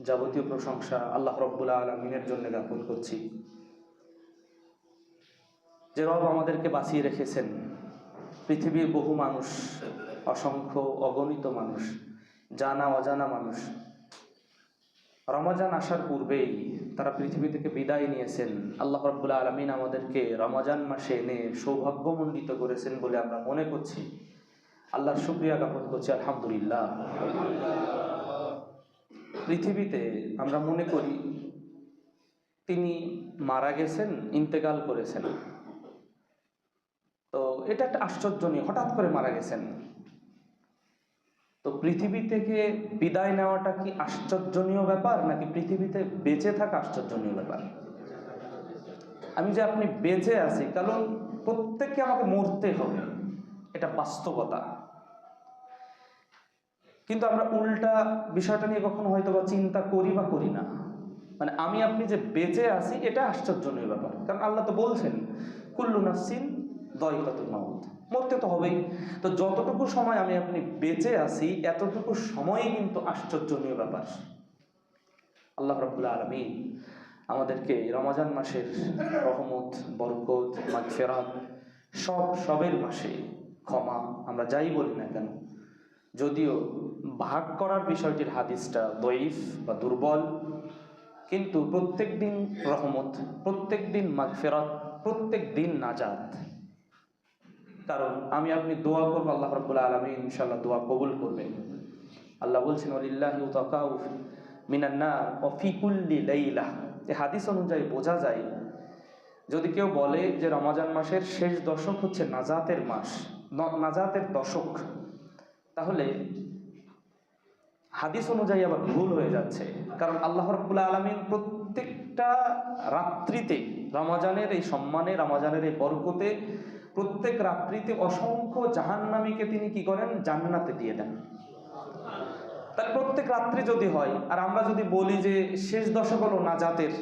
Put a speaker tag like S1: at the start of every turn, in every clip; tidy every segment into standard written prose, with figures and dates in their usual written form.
S1: যাবতীয় প্রশংসা আল্লাহ রব্বুল আলামিনের জন্য জ্ঞাপন করছি, যে রব আমাদেরকে বাঁচিয়ে রেখেছেন। পৃথিবীর বহু মানুষ, অসংখ্য অগণিত মানুষ, জানা অজানা মানুষ রমজান আসার পূর্বেই তারা পৃথিবী থেকে বিদায় নিয়েছেন। আল্লাহ রব্বুল আলামিন আমাদেরকে রমজান মাসে এনে সৌভাগ্যমণ্ডিত করেছেন বলে আমরা মনে করছি। আল্লাহর শুকরিয়া জ্ঞাপন করছি, আলহামদুলিল্লাহ। পৃথিবীতে আমরা মনে করি তিনি মারা গেছেন, ইন্তেকাল করেছেন। তো এটা একটা আশ্চর্যনীয়, হঠাৎ করে মারা গেছেন। তো পৃথিবী থেকে বিদায় নেওয়াটা কি আশ্চর্যনীয় ব্যাপার, নাকি পৃথিবীতে বেঁচে থাকা আশ্চর্যনীয় ব্যাপার? আমি যে আপনি বেঁচে আছি, কারণ প্রত্যেককে আমাকে মরতে হবে, এটা বাস্তবতা। কিন্তু আমরা উল্টা বিষয়টা নিয়ে কখনো হয়তো বা চিন্তা করি বা করি না। মানে আমি আপনি যে বেঁচে আছি এটা আশ্চর্যনীয় ব্যাপার, কারণ আল্লাহ তো বলছেন কুল্লু নাফসিন যায়কাতুল মাউত, মরতে তো হবেই। তো যতটুকু সময় আমি আপনি বেঁচে আছি, এতটুকু সময়ই কিন্তু আশ্চর্যনীয় ব্যাপার। আল্লাহ রাব্বুল আলামিন আমাদেরকে রমজান মাসের রহমত, বরকত, মাগফিরাত সবের মাসে ক্ষমা, আমরা যাই বলি না কেন, যদিও ভাগ করার বিষয়টির হাদিসটা দঈফ বা দুর্বল, কিন্তু প্রত্যেক দিন রহমত, প্রত্যেক দিন মাগফিরাত, প্রত্যেক দিন নাজাত। কারণ আমি আপনি দোয়া করবো, আল্লাহ রাব্বুল আলামিন ইনশাআল্লাহ দোয়া কবুল করবেন। আল্লাহ বলছেন ওয়ালিল্লাহি উতাকাউ মিনান নার ওয়া ফি কুল্লি লাইলা। এই হাদিস অনুযায়ী বোঝা যায়, যদি কেউ বলে যে রমজান মাসের শেষ দশক হচ্ছে নাজাতের মাস, নাজাতের দশক, তাহলে হাদিস অনুযায়ী আবার ভুল হয়ে যাচ্ছে। কারণ আল্লাহ রাব্বুল আলামিন প্রত্যেকটা রাত্রিতে, রমজানের এই সম্মানে, রমজানের এই বরকতে, প্রত্যেক রাত্রিতে অসংখ্য জাহান্নামীকে তিনি কি করেন, জান্নাতে দিয়ে দেন। তাহলে প্রত্যেক রাত্রি যদি হয়, আর আমরা যদি বলি যে শেষ দশক হলো নাজাতের,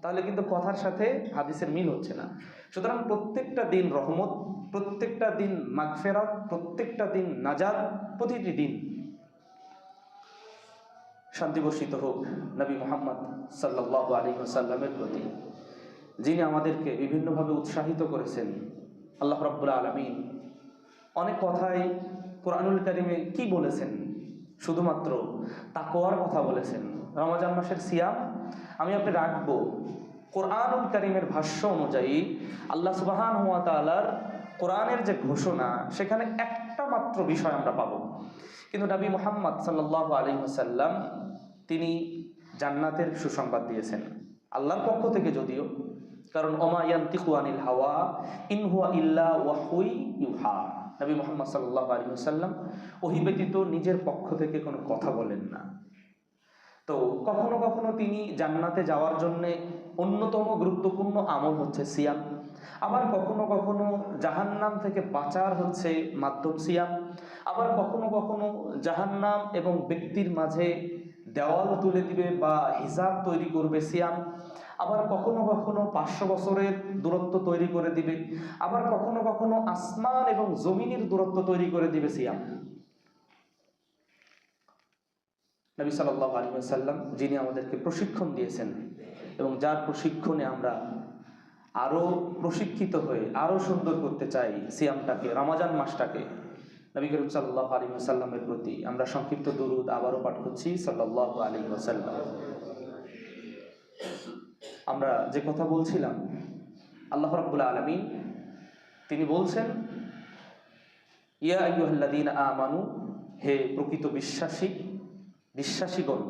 S1: তাহলে কিন্তু কথার সাথে হাদিসের মিল হচ্ছে না। সুতরাং প্রত্যেকটা দিন রহমত, প্রত্যেকটা দিন মাগফিরাত, প্রত্যেকটা দিন নাজাত, প্রতিটি দিন। শান্তি বর্ষিত হোক নবী মুহাম্মদ সাল্লাল্লাহু আলাইহি ওয়াসাল্লামের প্রতি, যিনি আমাদেরকে বিভিন্নভাবে উৎসাহিত করেছেন। আল্লাহ রাব্বুল আলামিন অনেক কথাই কোরআনুল কারীমে কি বলেছেন, শুধুমাত্র তাকওয়ার কথা বলেছেন। রমজান মাসের সিয়াম আমি আপনি রাখবো কোরআনুল কারীমের ভাষ্য অনুযায়ী। আল্লাহ সুবহানাহু ওয়া তাআলার কোরআনের যে ঘোষণা, সেখানে একটা মাত্র বিষয় আমরা পাবো। কিন্তু নবী মুহাম্মদ সাল্লাল্লাহু আলাইহি ওয়াসাল্লাম তিনি জান্নাতের সুসংবাদ দিয়েছেন আল্লাহর পক্ষ থেকে, যদিও, কারণ ওমা ইয়ানতিকু আনিল হাওয়া ইন হুয়া ইল্লা ওয়াহয়ুন ইউহা। নবী মুহাম্মদ সাল্লাল্লাহু আলাইহি ওয়াসাল্লাম ওহী ব্যতীত নিজের পক্ষ থেকে কোনো কথা বলেন না। তো কখনো কখনো তিনি জান্নাতে যাওয়ার জন্য অন্যতম গুরুত্বপূর্ণ আমল হচ্ছে সিয়াম, আবার কখনো কখনো জাহান্নাম থেকে বাঁচার হচ্ছে মাধ্যম সিয়াম, আবার কখনো কখনো জাহান্নাম এবং ব্যক্তির মাঝে দেওয়াল তুলে দিবে বা হিজাব তৈরি করবে সিয়াম, আবার কখনো কখনো 500 বছরের দূরত্ব তৈরি করে দিবে, আবার কখনো কখনো আসমান এবং জমিনের দূরত্ব তৈরি করে দিবে সিয়াম। নবী সাল্লাল্লাহু আলাইহি ওয়াসাল্লাম যিনি আমাদেরকে প্রশিক্ষণ দিয়েছেন, এবং যার প্রশিক্ষণে আমরা আরও প্রশিক্ষিত হয়ে আরও সুন্দর করতে চাই সিয়ামটাকে, রমজান মাসটাকে, নবী করিম সাল্লাল্লাহু আলাইহি ওয়াসাল্লামের প্রতি আমরা সংক্ষিপ্ত দরুদ আবারও পাঠ করছি, সাল্লাল্লাহু আলাইহি ওয়াসাল্লাম। আমরা যে কথা বলছিলাম, আল্লাহ রাব্বুল আলামিন তিনি বলছেন ইয়া আইয়ুহাল্লাযীনা আমানু, হে প্রকৃত বিশ্বাসীগণ,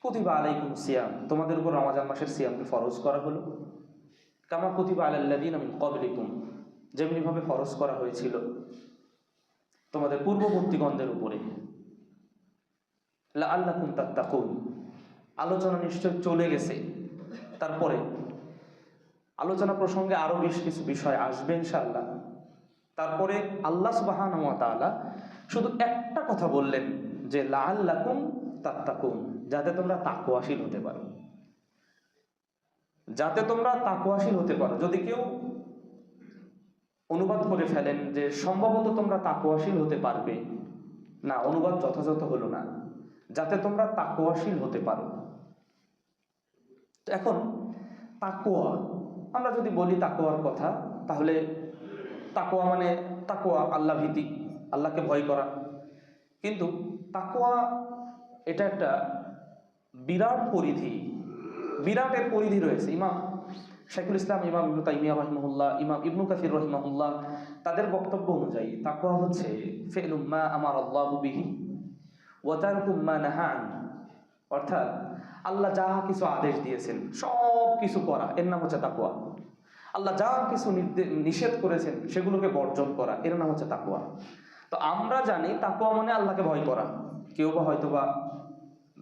S1: কুতিবা আলাইকুমুস সিয়াম, তোমাদের উপর রমজান মাসের সিয়ামকে ফরজ করা হলো, কামা কুতিবা আলাল্লাযীনা মিন ক্বাবলিকুম, যেমনিভাবে ফরজ করা হয়েছিল তোমাদের পূর্ববর্তীগণদের উপরে, লাআল্লাকুম তাত্তাকুন। আলোচনা নিশ্চয় চলে গেছে, তারপরে আলোচনা প্রসঙ্গে আরো বেশ কিছু বিষয় আসবে ইনশাআল্লাহ। তারপরে আল্লাহ সুবহানাহু ওয়া তাআলা শুধু একটা কথা বললেন যে লাআল্লাকুম তাত্তাকুন, যাতে তোমরা তাকওয়াশীল হতে পারো, যাতে তোমরা তাকওয়াশীল হতে পারো। যদি কেউ অনুবাদ করে ফেলেন যে সম্ভবত তোমরা তাকওয়াশীল হতে পারবে, না, অনুবাদ যথাযথ হলো না, যাতে তোমরা তাকওয়াশীল হতে পারো। তো এখন তাকওয়া, আমরা যদি বলি তাকওয়ার কথা, তাহলে তাকওয়া মানে তাকওয়া আল্লাহ ভীতি, আল্লাহকে ভয় করা। কিন্তু তাকওয়া এটা একটা বিরাট পরিধি, বিরাট এর পরিধি রয়েছে। ইমাম শাইখুল ইসলাম, ইমাম ইবনু তাইমিয়া রাহিমাহুল্লাহ, ইমাম ইবনু কাসির রাহিমাহুল্লাহ, তাদের বক্তব্য অনুযায়ী তাকওয়া হচ্ছে ফি'লু মা আমারাল্লাহু বিহি ওয়া তারকু মা নাহা আনহু, অর্থাৎ আল্লাহ যা কিছু আদেশ দিয়েছেন সব কিছু করা, এর নাম হচ্ছে তাকওয়া। আল্লাহ যা কিছু নিষেধ করেছেন সেগুলোকে বর্জন করা, এর নাম হচ্ছে তাকওয়া। তো আমরা জানি তাকওয়া মানে আল্লাহকে ভয় করা। কেউ বা হয়তো বা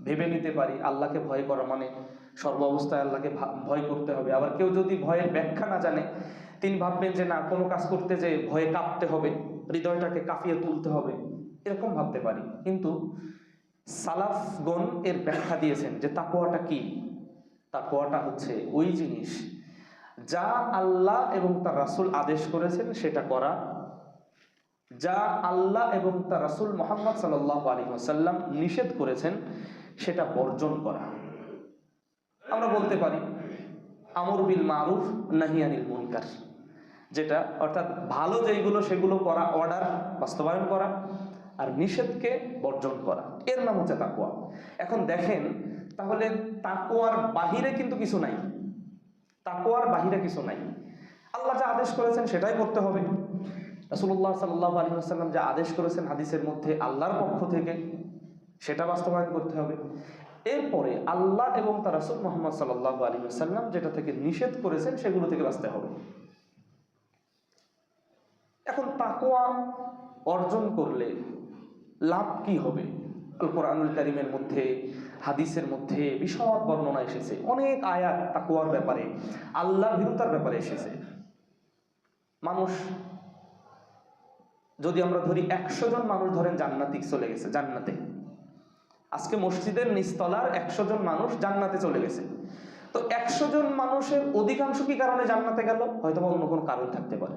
S1: ভেবে নিতে পারি আল্লাহকে ভয় করা মানে সর্ব অবস্থায় আল্লাহকে ভয় করতে হবে। আবার কেউ যদি ভয়ের ব্যাখ্যা না জানে, তিনি ভাববেন যে না, কোনো কাজ করতে যে ভয়ে কাঁপতে হবে, হৃদয়টাকে কাঁপিয়ে তুলতে হবে, এরকম ভাবতে পারি। কিন্তু সালাফগণ এর ব্যাখ্যা দিয়েছেন যে তাকওয়াটা কি। তাকওয়াটা হচ্ছে ওই জিনিস যা আল্লাহ এবং তার রাসূল আদেশ করেছেন সেটা করা, যা আল্লাহ এবং তার রাসূল মুহাম্মদ সাল্লাল্লাহু আলাইহি ওয়াসাল্লাম নিষেধ করেছেন সেটা বর্জন করা। আমরা বলতে পারি আমর বিল মারুফ নাহি আনিল মুনকার, যেটা অর্থাৎ ভালো যেগুলো সেগুলো করা, অর্ডার বাস্তবায়ন করা, আর নিষেধকে বর্জন করা, এর নাম হচ্ছে তাকওয়া। এখন দেখেন তাহলে তাকওয়ার বাহিরে কিন্তু কিছু নাই, তাকওয়ার বাহিরে কিছু নাই। আল্লাহ যা আদেশ করেছেন সেটাই করতে হবে, রাসূলুল্লাহ সাল্লাল্লাহু আলাইহি ওয়াসাল্লাম যা আদেশ করেছেন হাদিসের মধ্যে আল্লাহর পক্ষ থেকে সেটা বাস্তবায়ন করতে হবে। এরপরে আল্লাহ এবং তার রাসূল মুহাম্মদ সাল্লাল্লাহু আলাইহি ওয়াসাল্লাম যেটা থেকে নিষেধ করেছেন সেগুলো থেকে বাঁচতে হবে। এখন তাকওয়া অর্জন করলে লাভ কি হবে? আল কোরআনুল কারীমের মধ্যে, হাদিসের মধ্যে বিশদ বর্ণনা এসেছে, অনেক আয়াত তাকওয়ার ব্যাপারে, আল্লাহ ভীরুতার ব্যাপারে এসেছে। মানুষ যদি আমরা ধরি 100 জন মানুষ ধরেন জান্নাতে চলে গেছে, জান্নাতে আজকে মসজিদের নিচতলার 100 জন মানুষ জান্নাতে চলে গেছে। তো 100 জন মানুষের অধিকাংশ কি কারণে জান্নাতে গেল? হয়তো অন্য কোনো কারণ থাকতে পারে।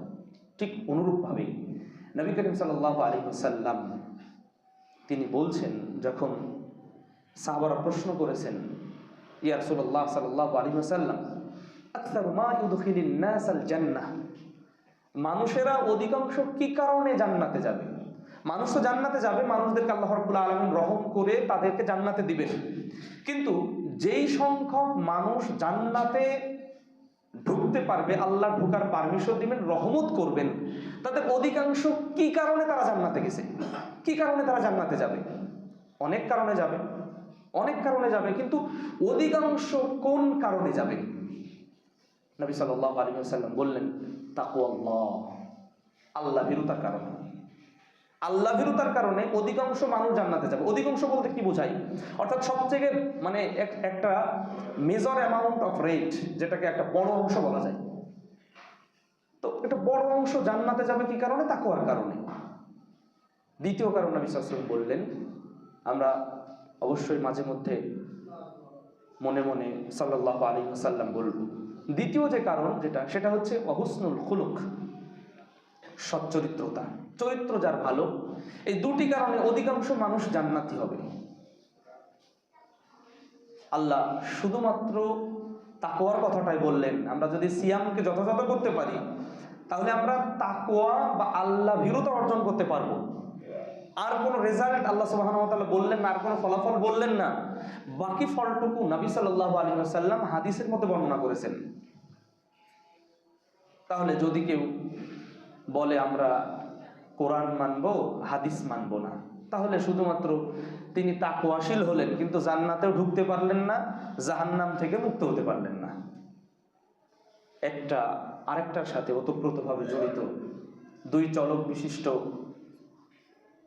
S1: ঠিক অনুরূপভাবে নবী করিম সাল্লাল্লাহু আলাইহি ওয়াসাল্লাম তিনি বলছেন, যখন সাহাবারা প্রশ্ন করেছেন ইয়া রাসূলুল্লাহ সাল্লাল্লাহু আলাইহি ওয়াসাল্লাম আকসারু মা ইউদখিলুন নাস আল জান্নাহ, মানুষেরা অধিকাংশ কি কারণে জান্নাতে যাবে? মানুষ তো জান্নাতে যাবে, মানুষদেরকে আল্লাহ রাব্বুল আলামিন রহম করে তাদেরকে জান্নাতে দিবেন, কিন্তু যেই সংখ্যক মানুষ জান্নাতে ঢুকতে পারবে, আল্লাহ ঢোকার পারমিশন দিবেন, রহমত করবেন, তাদের অধিকাংশ কি কারণে তারা জান্নাতে গেছে, কি কারণে তারা জান্নাতে যাবে? অনেক কারণে যাবে, অনেক কারণে যাবে, কিন্তু অধিকাংশ কোন কারণে যাবে? নবী সাল্লাল্লাহু আলাইহি ওয়াসাল্লাম বললেন তাকওয়াল্লাহ, আল্লাহ ভীরুতার কারণে। আল্লাহ ভীরুতার কারণে অধিকাংশ মানুষ জান্নাতে যাবে। অধিকাংশ বলতে কি বোঝাই? অর্থাৎ সবথেকে মানে একটা মেজর অ্যামাউন্ট অফ রেট, যেটাকে একটা বড় অংশ বলা যায়। তো একটা বড় অংশ জান্নাতে যাবে কি কারণে? তাকওয়ার কারণে। দ্বিতীয় কারণ নবী সাল্লাল্লাহু আলাইহি ওয়াসাল্লাম বললেন, আমরা অবশ্যই মাঝে মধ্যে মনে মনে সাল্লাল্লাহু আলাইহি ওয়াসাল্লাম বলব। দ্বিতীয় যে কারণ যেটা, সেটা হচ্ছে হুসনুল খুলুক, সচ্চরিত্রতা, চরিত্র যার ভালো। এই দুটি কারণে অধিকাংশ মানুষ জান্নাতি হবে। আল্লাহ শুধুমাত্র তাকওয়ার কথাটাই বললেন। আমরা যদি সিয়ামকে যথাযথ করতে পারি তাহলে আমরা তাকওয়া বা আল্লাহ ভীরুতা অর্জন করতে পারবো। আর কোনো রেজাল্ট আল্লাহ সুবহানাহু ওয়া তাআলা বললেন না, আর কোনো ফলাফল বললেন না। বাকি ফলটুকু নবী সাল্লাল্লাহু আলাইহি ওয়াসাল্লাম হাদিসের মধ্যে বর্ণনা করেছেন। তাহলে যদি কেউ বলে আমরা কোরআন মানবো, হাদিস মানবো না, তাহলে শুধুমাত্র তিনি তাকওয়াশীল হলেন, কিন্তু জান্নাতেও ঢুকতে পারলেন না, জাহান্নাম থেকে মুক্ত হতে পারলেন না। একটা আরেকটার সাথে ওতপ্রোতভাবে জড়িত। দুই চলক বিশিষ্ট,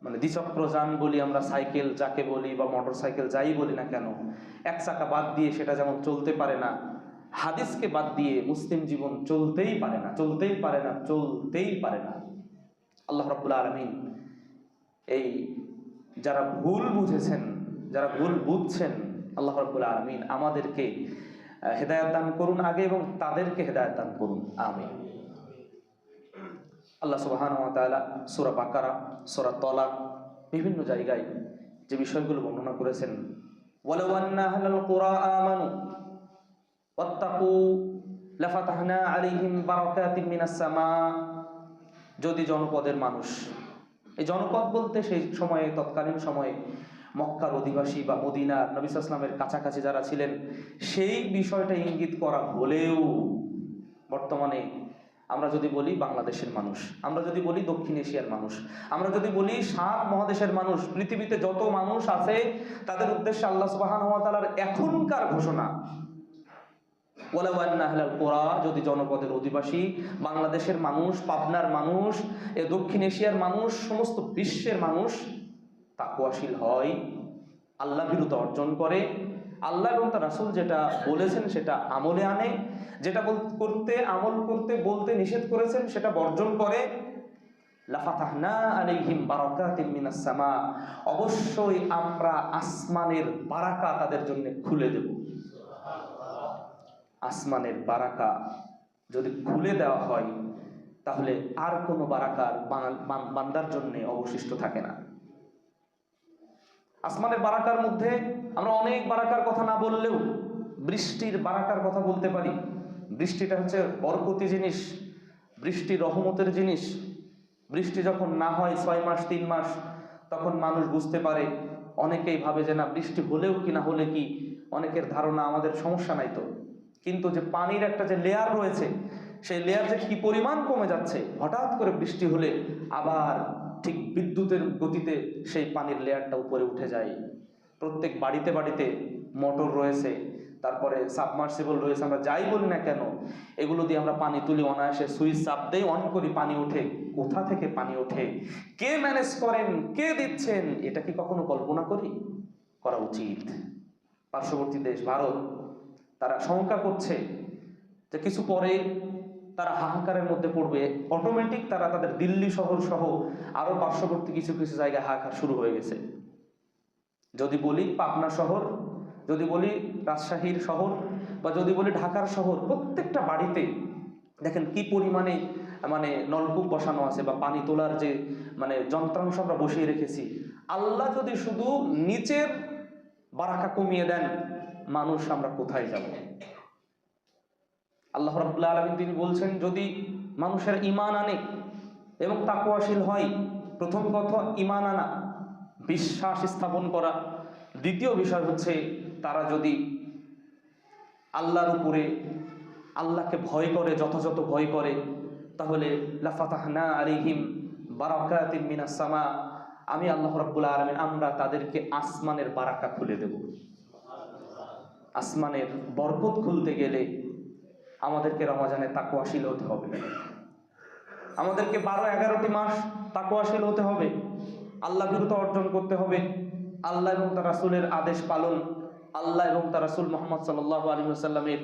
S1: মানে দ্বিচক্র যান বলি আমরা, সাইকেল যাকে বলি বা মোটর সাইকেল যাই বলি না কেন, এক চাকা বাদ দিয়ে সেটা যেমন চলতে পারে না, হাদিসকে বাদ দিয়ে মুসলিম জীবন চলতেই পারে না, চলতেই পারে না, চলতেই পারে না। আল্লাহ রাব্বুল আলামিন এই যারা ভুল বুঝেছেন, যারা ভুল বুঝছেন, আল্লাহ রাব্বুল আলামিন আমাদেরকে হেদায়েত দান করুন আগে, এবং তাদেরকে হেদায়েত দান করুন, আমিন। আল্লাহ সুবহানাহু ওয়া তাআলা সূরা বাকারা, সূরা তালাক বিভিন্ন জায়গায় যে বিষয়গুলো বর্ণনা করেছেন, ওয়ালাউ আন্না আহলাল কুরা আমানু ওয়াত্তাকু লাফাতাহনা আলাইহিম বারাকাতিম মিনাস সামা। যদি জনপদের মানুষ, এই জনপদ বলতে সেই সময়ে, তৎকালীন সময়ে মক্কার অধিবাসী বা মদিনার নবী সাল্লাল্লাহু আলাইহি ওয়াসাল্লামের কাছাকাছি যারা ছিলেন, সেই বিষয়টা ইঙ্গিত করা হলেও বর্তমানে আমরা যদি বলি বাংলাদেশের মানুষ, আমরা যদি বলি দক্ষিণ এশিয়ার মানুষ, আমরা যদি বলি 7 মহাদেশের মানুষ, পৃথিবীতে যত মানুষ আছে তাদের উদ্দেশ্যে আল্লাহ সুবহানাহু ওয়া তাআলার এখনকার ঘোষণা, ওয়ালাউ আন্না আহলাল কুরা, যদি জনপদের অধিবাসী, বাংলাদেশের মানুষ, পাবনার মানুষ, এ দক্ষিণ এশিয়ার মানুষ, সমস্ত বিশ্বের মানুষ তাকওয়াশীল হয়, আল্লাহ ভীরুতা অর্জন করে, আল্লাহ এবং তার রাসূল যেটা বলেছেন সেটা আমলে আনে, যেটা আমল করতে বলতে নিষেধ করেছেন সেটা বর্জন করে, লাফাতাহনা আলাইহিম বারাকাতিম মিনাস সামা, অবশ্যই আমরা আসমানের বারাকা তাদের জন্য খুলে দেব। আসমানের বারাকা যদি খুলে দেওয়া হয় তাহলে আর কোনো বারাকার বান্দার জন্য অবশিষ্ট থাকে না। আসমানের বারাকার মধ্যে আমরা অনেক বারাকার কথা না বললেও বৃষ্টির বারাকার কথা বলতে পারি। বৃষ্টিটা হচ্ছে বরকতি জিনিস, বৃষ্টি রহমতের জিনিস। বৃষ্টি যখন না হয় 6 মাস 3 মাস, তখন মানুষ বুঝতে পারে, অনেকেই ভাবে যে না বৃষ্টি হলেও কি না হলে কি, অনেকের ধারণা আমাদের সমস্যা নাই তো, কিন্তু যে পানির একটা যে লেয়ার রয়েছে, সেই লেয়ার যে কি পরিমাণ কমে যাচ্ছে, হঠাৎ করে বৃষ্টি হলে আবার ঠিক বিদ্যুতের গতিতে সেই পানির লেয়ারটা উপরে উঠে যায়। প্রত্যেক বাড়িতে বাড়িতে মোটর রয়েছে, তারপরে সাবমার্সিবল রয়েছে, আমরা যাই বলি না কেন, এগুলো দিয়ে আমরা পানি তুলি, অনায়াসে সুইচ চাপ দেই, অন করি, পানি ওঠে। কোথা থেকে পানি ওঠে, কে ম্যানেজ করেন, কে দিচ্ছেন, এটা কি কখনো কল্পনা করা উচিত? পার্শ্ববর্তী দেশ ভারত, তারা শঙ্কা করছে যে কিছু পরে তারা হাহাকারের মধ্যে পড়বে, অটোমেটিক তারা তাদের দিল্লি শহর সহ আরো পার্শ্ববর্তী কিছু কিছু জায়গায় হাহাকার শুরু হয়ে গেছে। যদি বলি পাবনা শহর, যদি বলি রাজশাহীর শহর, বা যদি বলি ঢাকার শহর, প্রত্যেকটা বাড়িতে দেখেন কি পরিমাণে নলকূপ বসানো আছে, বা পানি তোলার যে যন্ত্রাংশ আমরা বসিয়ে রেখেছি। আল্লাহ যদি শুধু নিচের বারাকা কমিয়ে দেন, মানুষ আমরা কোথায় যাব? আল্লাহ রাব্বুল আলামিন তিনি বলছেন, যদি মানুষের ঈমান আনে এবং তাকওয়াশীল হয়, প্রথম কথা ঈমান আনা, বিশ্বাস স্থাপন করা। দ্বিতীয় বিষয় হচ্ছে তারা যদি আল্লাহর উপরে, আল্লাহকে ভয় করে, যথাযথ ভয় করে, তাহলে লাফাতাহনা আলাইহিম বারাকাতিম মিনাস সামা, আমি আল্লাহ রাব্বুল আলামিন আমরা তাদেরকে আসমানের বারাকা খুলে দেব। আসমানের বরকত খুলতে গেলে আমাদেরকে রমজানে তাকওয়াশীল হতে হবে, আমাদেরকে 12-11টি মাস তাকওয়াশীল হতে হবে, আল্লাহ ভীরুতা অর্জন করতে হবে, আল্লাহ এবং তার রাসূলের আদেশ পালন, আল্লাহ এবং তার রাসূল মুহাম্মদ সাল্লাল্লাহু আলাইহি ওয়াসাল্লামের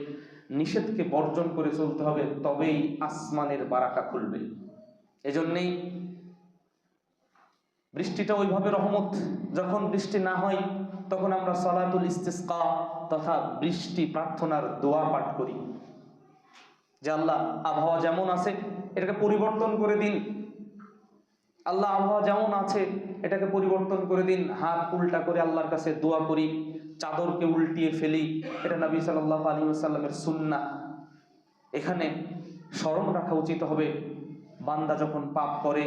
S1: নিষেধকে বর্জন করে চলতে হবে, তবেই আসমানের বারাকা খুলবে। এজন্যই বৃষ্টিটা ওইভাবে রহমত, যখন বৃষ্টি না হয় তখন আমরা সালাতুল ইস্তিসকা তথা বৃষ্টি প্রার্থনার দোয়া পাঠ করি যে আল্লাহ আবহাওয়া যেমন আছে এটাকে পরিবর্তন করে দিন, আল্লাহ আবহাওয়া যেমন আছে এটাকে পরিবর্তন করে দিন। হাত উল্টা করে আল্লাহর কাছে দোয়া করি, চাদরকে উল্টিয়ে ফেলি, এটা নবী সাল্লাল্লাহু আলাইহি ওয়াসাল্লামের সুন্নাহ। এখানে স্মরণ রাখা উচিত হবে, বান্দা যখন পাপ করে,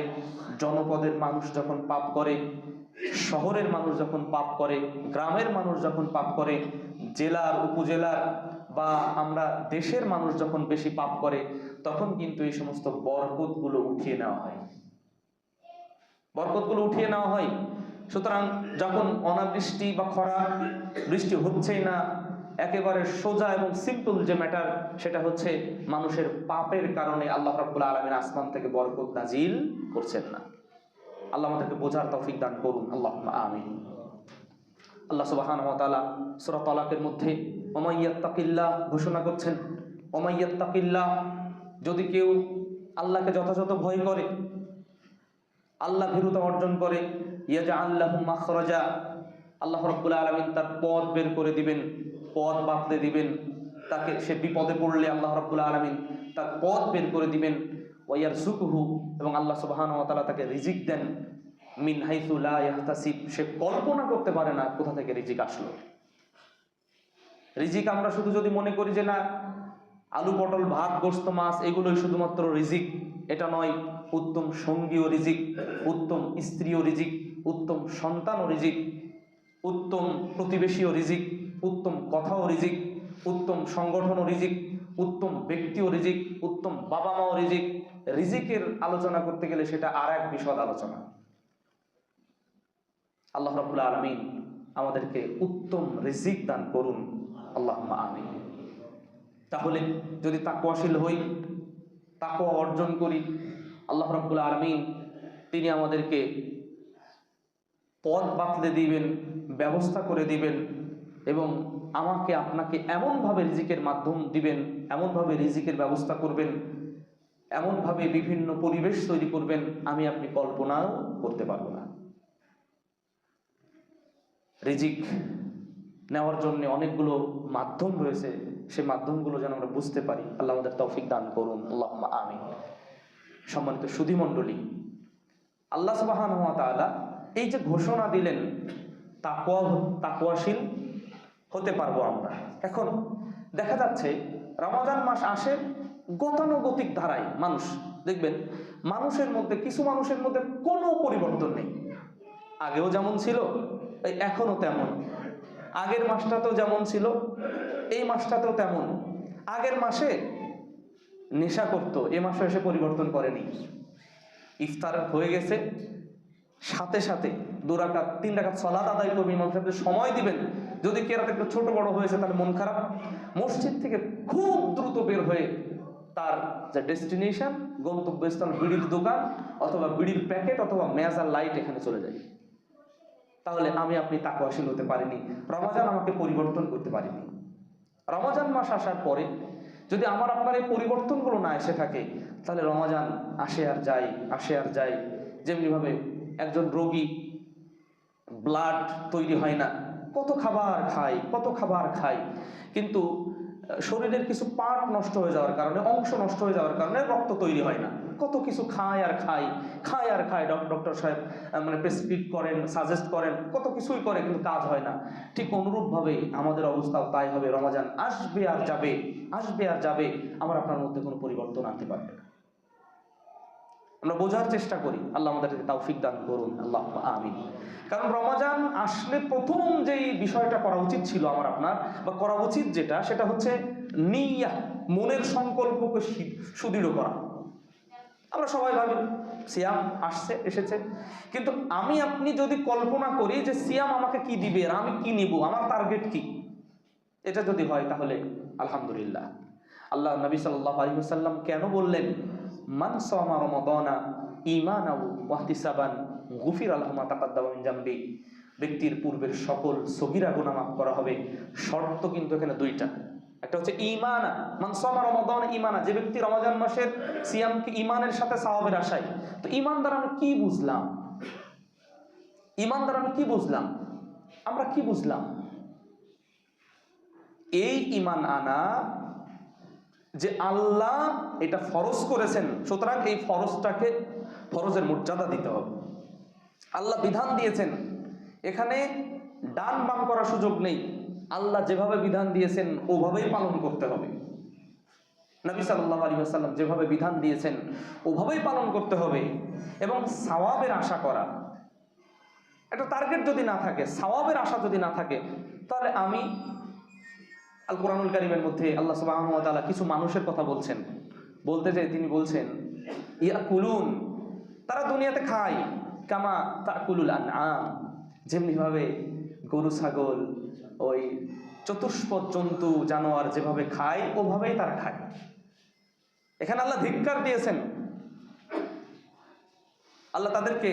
S1: জনপদের মানুষ যখন পাপ করে, শহরের মানুষ যখন পাপ করে, গ্রামের মানুষ যখন পাপ করে, জেলার উপজেলার বা আমরা দেশের মানুষ যখন বেশি পাপ করে, তখন কিন্তু এই সমস্ত বরকতগুলো উঠিয়ে নেওয়া হয়, বরকতগুলো উঠিয়ে নেওয়া হয়। সুতরাং যখন অনাবৃষ্টি বা খরা, বৃষ্টি হচ্ছেই না, একেবারে সোজা এবং সিম্পল যে ম্যাটার, সেটা হচ্ছে মানুষের পাপের কারণে আল্লাহ রাব্বুল আলামিন আসমান থেকে বরকত নাজিল করছেন না। আল্লাহ আমাদেরকে বোঝার তৌফিক দান করুন, আল্লাহুম্মা আমিন। আল্লাহ সুবহানাহু ওয়া তাআলা সূরা তালাকের মধ্যে ওমাইয়াত্তাকিল্লাহ ঘোষণা করছেন, ওমাইয়াত্তাকিল্লাহ, যদি কেউ আল্লাহকে যথাযথ ভয় করে, আল্লাহ ভীরুতা অর্জন করে, ইয়াজআল লাহু মাখরাজা, আল্লাহ রাব্বুল আলামিন তার পথ বের করে দিবেন, পথ বাতলে দিবেন, তাকে সে বিপদে পড়লে আল্লাহ রাব্বুল আলামিন তার পথ বের করে দিবেন। ওয়া ইয়ারযুকুহু, এবং আল্লাহ সুবহানাহু ওয়া তাআলা তাকে রিজিক দেন, মিন হাইসু লা ইয়াহতাসিব, সে কল্পনা করতে পারে না কোথা থেকে রিজিক আসলো। রিজিক আমরা শুধু যদি মনে করি যে না আলু পটল ভাত গোস্ত মাছ এগুলোই শুধুমাত্র রিজিক, এটা নয়। উত্তম সঙ্গীও রিজিক, উত্তম স্ত্রীও রিজিক, উত্তম সন্তানও রিজিক, উত্তম প্রতিবেশীও রিজিক, উত্তম কথাও রিজিক, উত্তম সংগঠনও রিজিক, উত্তম ব্যক্তিও রিজিক, উত্তম বাবা মাও রিজিক। রিজিকের আলোচনা করতে গেলে সেটা আর এক বিশদ আলোচনা। আল্লাহ রাব্বুল আলামিন আমাদেরকে উত্তম রিজিক দান করুন, আল্লাহুম্মা আমিন। তাহলে যদি তাকওয়াশীল হই, তাকওয়া অর্জন করি, আল্লাহ রাব্বুল আলামিন তিনি আমাদেরকে পথ বাতলে দিবেন, ব্যবস্থা করে দিবেন, এবং আমাকে আপনাকে এমনভাবে রিজিকের মাধ্যম দিবেন, এমনভাবে রিজিকের ব্যবস্থা করবেন, এমনভাবে বিভিন্ন পরিবেশ তৈরি করবেন আমি আপনি কল্পনাও করতে পারবো না। রিজিক নেওয়ার জন্য অনেকগুলো মাধ্যম রয়েছে, সেই মাধ্যমগুলো যেন আমরা বুঝতে পারি। আল্লাহ আমাদের তৌফিক দান করুন, আল্লাহুম্মা আমিন। সম্মানিত সুধী মণ্ডলী, আল্লাহ সুবহানাহু ওয়া তাআলা এই যে ঘোষণা দিলেন তাকওয়াশীল হতে পারবো আমরা। এখন দেখা যাচ্ছে রমজান মাস আসে গতানুগতিক ধারায়, মানুষ দেখবেন মানুষের মধ্যে কিছু মানুষের মধ্যে কোনো পরিবর্তন নেই। আগেও যেমন ছিল এখনো তেমন, আগের মাসটাতেও যেমন ছিল এই মাসটাতেও তেমন। আগের মাসে নেশা করতো, এ মাসে এসে পরিবর্তন করেনি। ইফতার হয়ে গেছে, সাথে সাথে 2 রাকাত 3 রাকাত সালাত আদায় করবে, ইমাম সাহেবকে সময় দিবেন। যদি কেরাত একটু ছোট বড় হয়েছে তাহলে মন খারাপ, মসজিদ থেকে খুব দ্রুত বের হয়ে তার যে ডেস্টিনেশন, গন্তব্যস্থল, বিড়ির দোকান অথবা বিড়ির প্যাকেট অথবা মেজার লাইট, এখানে চলে যায়। তাহলে আমি আপনি তাকওয়াশীল হতে পারিনি, রমজান আমাকে পরিবর্তন করতে পারিনি। রমজান মাস আসার পরে যদি আমার আপনার এই পরিবর্তনগুলো না এসে থাকে, তাহলে রমজান আসে আর যায়, আসে আর যায়। যেমনিভাবে একজন রোগী ব্লাড তৈরি হয় না, কত খাবার খায়, কিন্তু শরীরের কিছু পার্ট নষ্ট হয়ে যাওয়ার কারণে, অংশ নষ্ট হয়ে যাওয়ার কারণে রক্ত তৈরি হয় না। কত কিছু খায় আর খায়, ডক্টর সাহেব মানে প্রেসক্রিপ করেন, সাজেস্ট করেন, কত কিছুই করে, কিন্তু কাজ হয় না। ঠিক অনুরূপভাবে আমাদের অবস্থাও তাই হবে। রমজান আসবে আর যাবে, আমার আপনার মধ্যে কোনো পরিবর্তন আনতে পারবে না। আমরা বোঝার চেষ্টা করি, আল্লাহ আমাদেরকে তৌফিক দান করুন, আল্লাহুম্মা আমিন। কারণ রমজান আসলে প্রথম যেই বিষয়টা করা উচিত ছিল আমার আপনার, বা করা উচিত যেটা, সেটা হচ্ছে নিয়্যাহ, মনের সংকল্পকে সুদৃঢ় করা। আমরা সবাই ভাবি সিয়াম এসেছে, কিন্তু আমি আপনি যদি কল্পনা করি যে সিয়াম আমাকে কি দিবে আর আমি কি নিব, আমার টার্গেট কি, এটা যদি হয় তাহলে আলহামদুলিল্লাহ। আল্লাহ নবী সাল্লাল্লাহু আলাইহি ওয়াসাল্লাম কেন বললেন মান সামা রমাদানা ঈমানাও ওয়া ইহতিসাবান গুফিরা লাহু মা তাকাদ্দামা মিন জামবি, ব্যক্তির পূর্বের সকল সগীরা গুনাহ মাফ করা হবে। শর্ত কিন্তু এখানে 2টা। একটা হচ্ছে ঈমানা, মান সামা রমাদানা ঈমানা, যে ব্যক্তি রমজান মাসের সিয়ামকে ঈমানের সাথে সওয়াবের আশায়। তো ঈমান দ্বারা আমরা কি বুঝলাম? আমরা কি বুঝলাম? এই ঈমান আনা যে আল্লাহ এটা ফরজ করেছেন, সুতরাং এই ফরজের মর্যাদা দিতে হবে। আল্লাহ বিধান দিয়েছেন, এখানে ডান বাম করার সুযোগ নেই। আল্লাহ যেভাবে বিধান দিয়েছেন ওভাবেই পালন করতে হবে। নবী সাল্লাল্লাহু আলাইহি ওয়াসাল্লাম যেভাবে বিধান দিয়েছেন ওভাবেই পালন করতে হবে। এবং সওয়াবের আশা করা, একটা টার্গেট যদি না থাকে, সওয়াবের আশা যদি না থাকে, তাহলে আমি আল কোরআনুল কারীমের মধ্যে আল্লাহ সুবহানাহু ওয়া তাআলা কিছু মানুষের কথা বলতে চাই। তিনি বলছেন ইয়াকুলুন, তারা দুনিয়াতে খায়, কামা তাকুলুল আনআম, যেমনিভাবে গরু ছাগল ওই চতুষ্পদ জন্তু জানোয়ার যেভাবে খায় ওভাবেই তারা খায়। এখানে আল্লাহ ধিক্কার দিয়েছেন, আল্লাহ তাদেরকে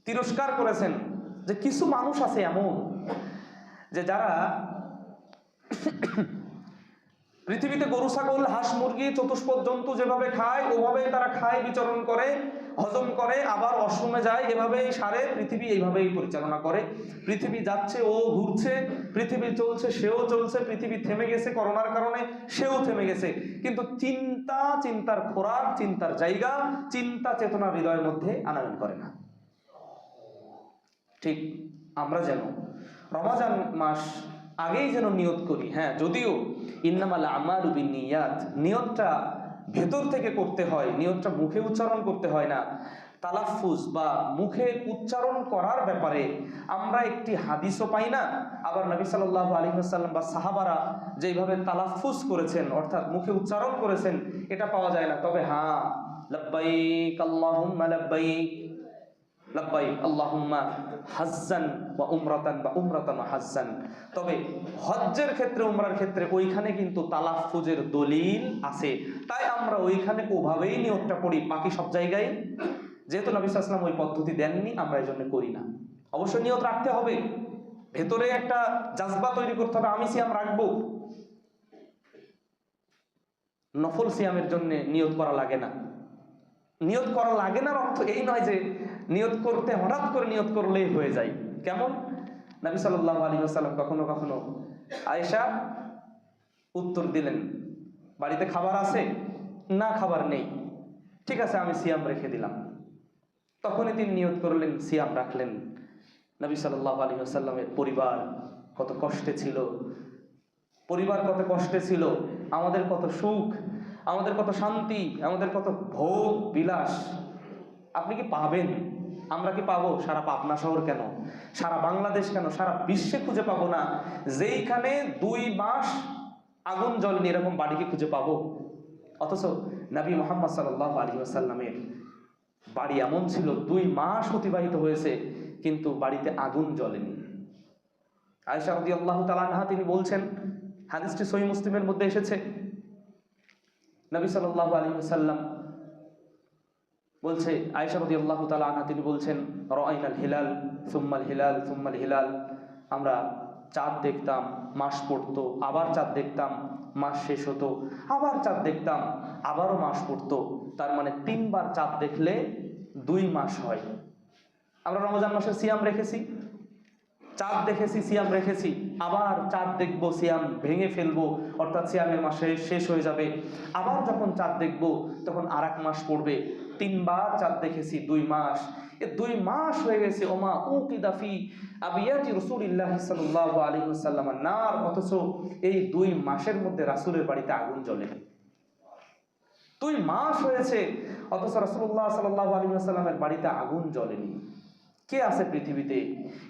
S1: তিরস্কার করেছেন যে কিছু মানুষ আছে এমন যে যারা পৃথিবীতে গরু ছাগল হাঁস মুরগি চতুষ্পদ জন্তু যেভাবে খায় ওভাবেই তারা খায়, বিচরণ করে, হজম করে, আবার অশ্রমে যায়, এভাবেই সারে, পৃথিবী এইভাবেই পরিচালনা করে। পৃথিবী যাচ্ছে, ও ঘুরছে, পৃথিবী চলছে, সেও চলছে, পৃথিবী থেমে গেছে করোনার কারণে, সেও থেমে গেছে, কিন্তু চিন্তার খোরাক, চিন্তার জায়গা, চিন্তা চেতনা হৃদয়ের মধ্যে আনয়ন করে না। ঠিক আমরা যেন রমজান মাস আগেই যেন নিয়ত করি। হ্যাঁ, যদিও ইন্নামাল আমালু বিন্নিয়াত, নিয়তটা ভেতর থেকে করতে হয়, নিয়তটা মুখে উচ্চারণ করতে হয় না। তালাফুজ বা মুখে উচ্চারণ করার ব্যাপারে আমরা একটি হাদিসও পাই না, আবার নবী সাল্লাল্লাহু আলাইহি ওয়াসাল্লাম বা সাহাবারা যেইভাবে তালাফুজ করেছেন অর্থাৎ মুখে উচ্চারণ করেছেন এটা পাওয়া যায় না। তবে হ্যাঁ, লাব্বাইক আল্লাহুম্মা লাব্বাইক, লাব্বাইক আল্লাহুম্মা হাজ্জান ওয়া উমরাতান বা উমরাতান ওয়া হাজ্জান। তবে হজ্জের ক্ষেত্রে, উমরার ক্ষেত্রে ওইখানে কিন্তু তালাফুজের দলিল আছে, তাই আমরা ওইখানে ওভাবেই নিয়তটা পড়ি। বাকি সব জায়গায় যেহেতু নবী সাল্লাল্লাহু আলাইহি ওয়াসাল্লাম ওই পদ্ধতি দেননি, আমরা এই জন্য করি না। অবশ্যই নিয়ত রাখতে হবে, ভেতরে একটা জাজবা তৈরি করতে হবে, আমি সিয়াম রাখবো। নফল সিয়ামের জন্য নিয়ত করা লাগে না। নিয়ত করা লাগে না অর্থ এই নয় যে নিয়ত করতে হঠাৎ করে নিয়ত করলেই হয়ে যায়। কেমন? নবী সাল্লাল্লাহু আলাইহি ওয়াসাল্লাম কখনো কখনো আয়েশা উত্তর দিলেন, বাড়িতে খাবার আছে? না, খাবার নেই। ঠিক আছে, আমি সিয়াম রেখে দিলাম। তখনই তিনি নিয়ত করলেন, সিয়াম রাখলেন। নবী সাল্লাল্লাহু আলাইহি ওয়াসাল্লামের পরিবার কত কষ্টে ছিল, পরিবার কত কষ্টে ছিল, আমাদের কত সুখ, আমাদের কত শান্তি, আমাদের কত ভোগ বিলাস আপনি কি পাবেন? আমরা কি পাবো? সারা পাবনা শহর কেন, সারা বাংলাদেশ কেন, সারা বিশ্বে খুঁজে পাবো না যেইখানে 2 মাস আগুন জ্বলেনি এরকম বাড়ি কি খুঁজে পাবো? অথচ নবী মুহাম্মদ সাল্লাল্লাহু আলাইহি ওয়াসাল্লামের বাড়ি এমন ছিল 2 মাস অতিবাহিত হয়েছে কিন্তু বাড়িতে আগুন জ্বলেনি। আয়েশা রাদিয়াল্লাহু তাআলা আনহা তিনি বলছেন, হাদিসটি সহিহ মুসলিমের মধ্যে এসেছে, নবী সাল্লাল্লাহু আলাইহি ওয়াসাল্লাম বলছে, আয়েশা রাদিয়াল্লাহু তাআলা আনহা তিনি বলছেন, রাআইনাল হিলাল সুম্মাল হিলাল সুম্মাল হিলাল, আমরা চাঁদ দেখতাম, মাস পড়তো, আবার চাঁদ দেখতাম, মাস শেষ হতো, আবার চাঁদ দেখতাম, আবারও মাস পড়তো। তার মানে 3 বার চাঁদ দেখলে 2 মাস হয়। আমরা রমজান মাসে সিয়াম রেখেছি, চাঁদ দেখেছি, সিয়াম রেখেছি, আবার চাঁদ দেখবো, সিয়াম ভেঙে ফেলবো, অর্থাৎ সিয়ামের মাসে শেষ হয়ে যাবে। আবার যখন চাঁদ দেখবো তখন আর 1 মাস পড়বে। 3 বার চাঁদ দেখেছি, 2 মাস। এ 2 মাস হয়ে গেছে। ওমা উকিদা ফি আবিয়াতি রাসূলিল্লাহি সাল্লাল্লাহু আলাইহি ওয়াসাল্লাম নার, অথচ এই 2 মাসের মধ্যে রাসূলের বাড়িতে আগুন জ্বলে। 2 মাস হয়েছে অথচ রাসূলুল্লাহ সাল্লাল্লাহু আলাইহি ওয়াসাল্লামের বাড়িতে আগুন জ্বলেনি। কে আছে পৃথিবীতে?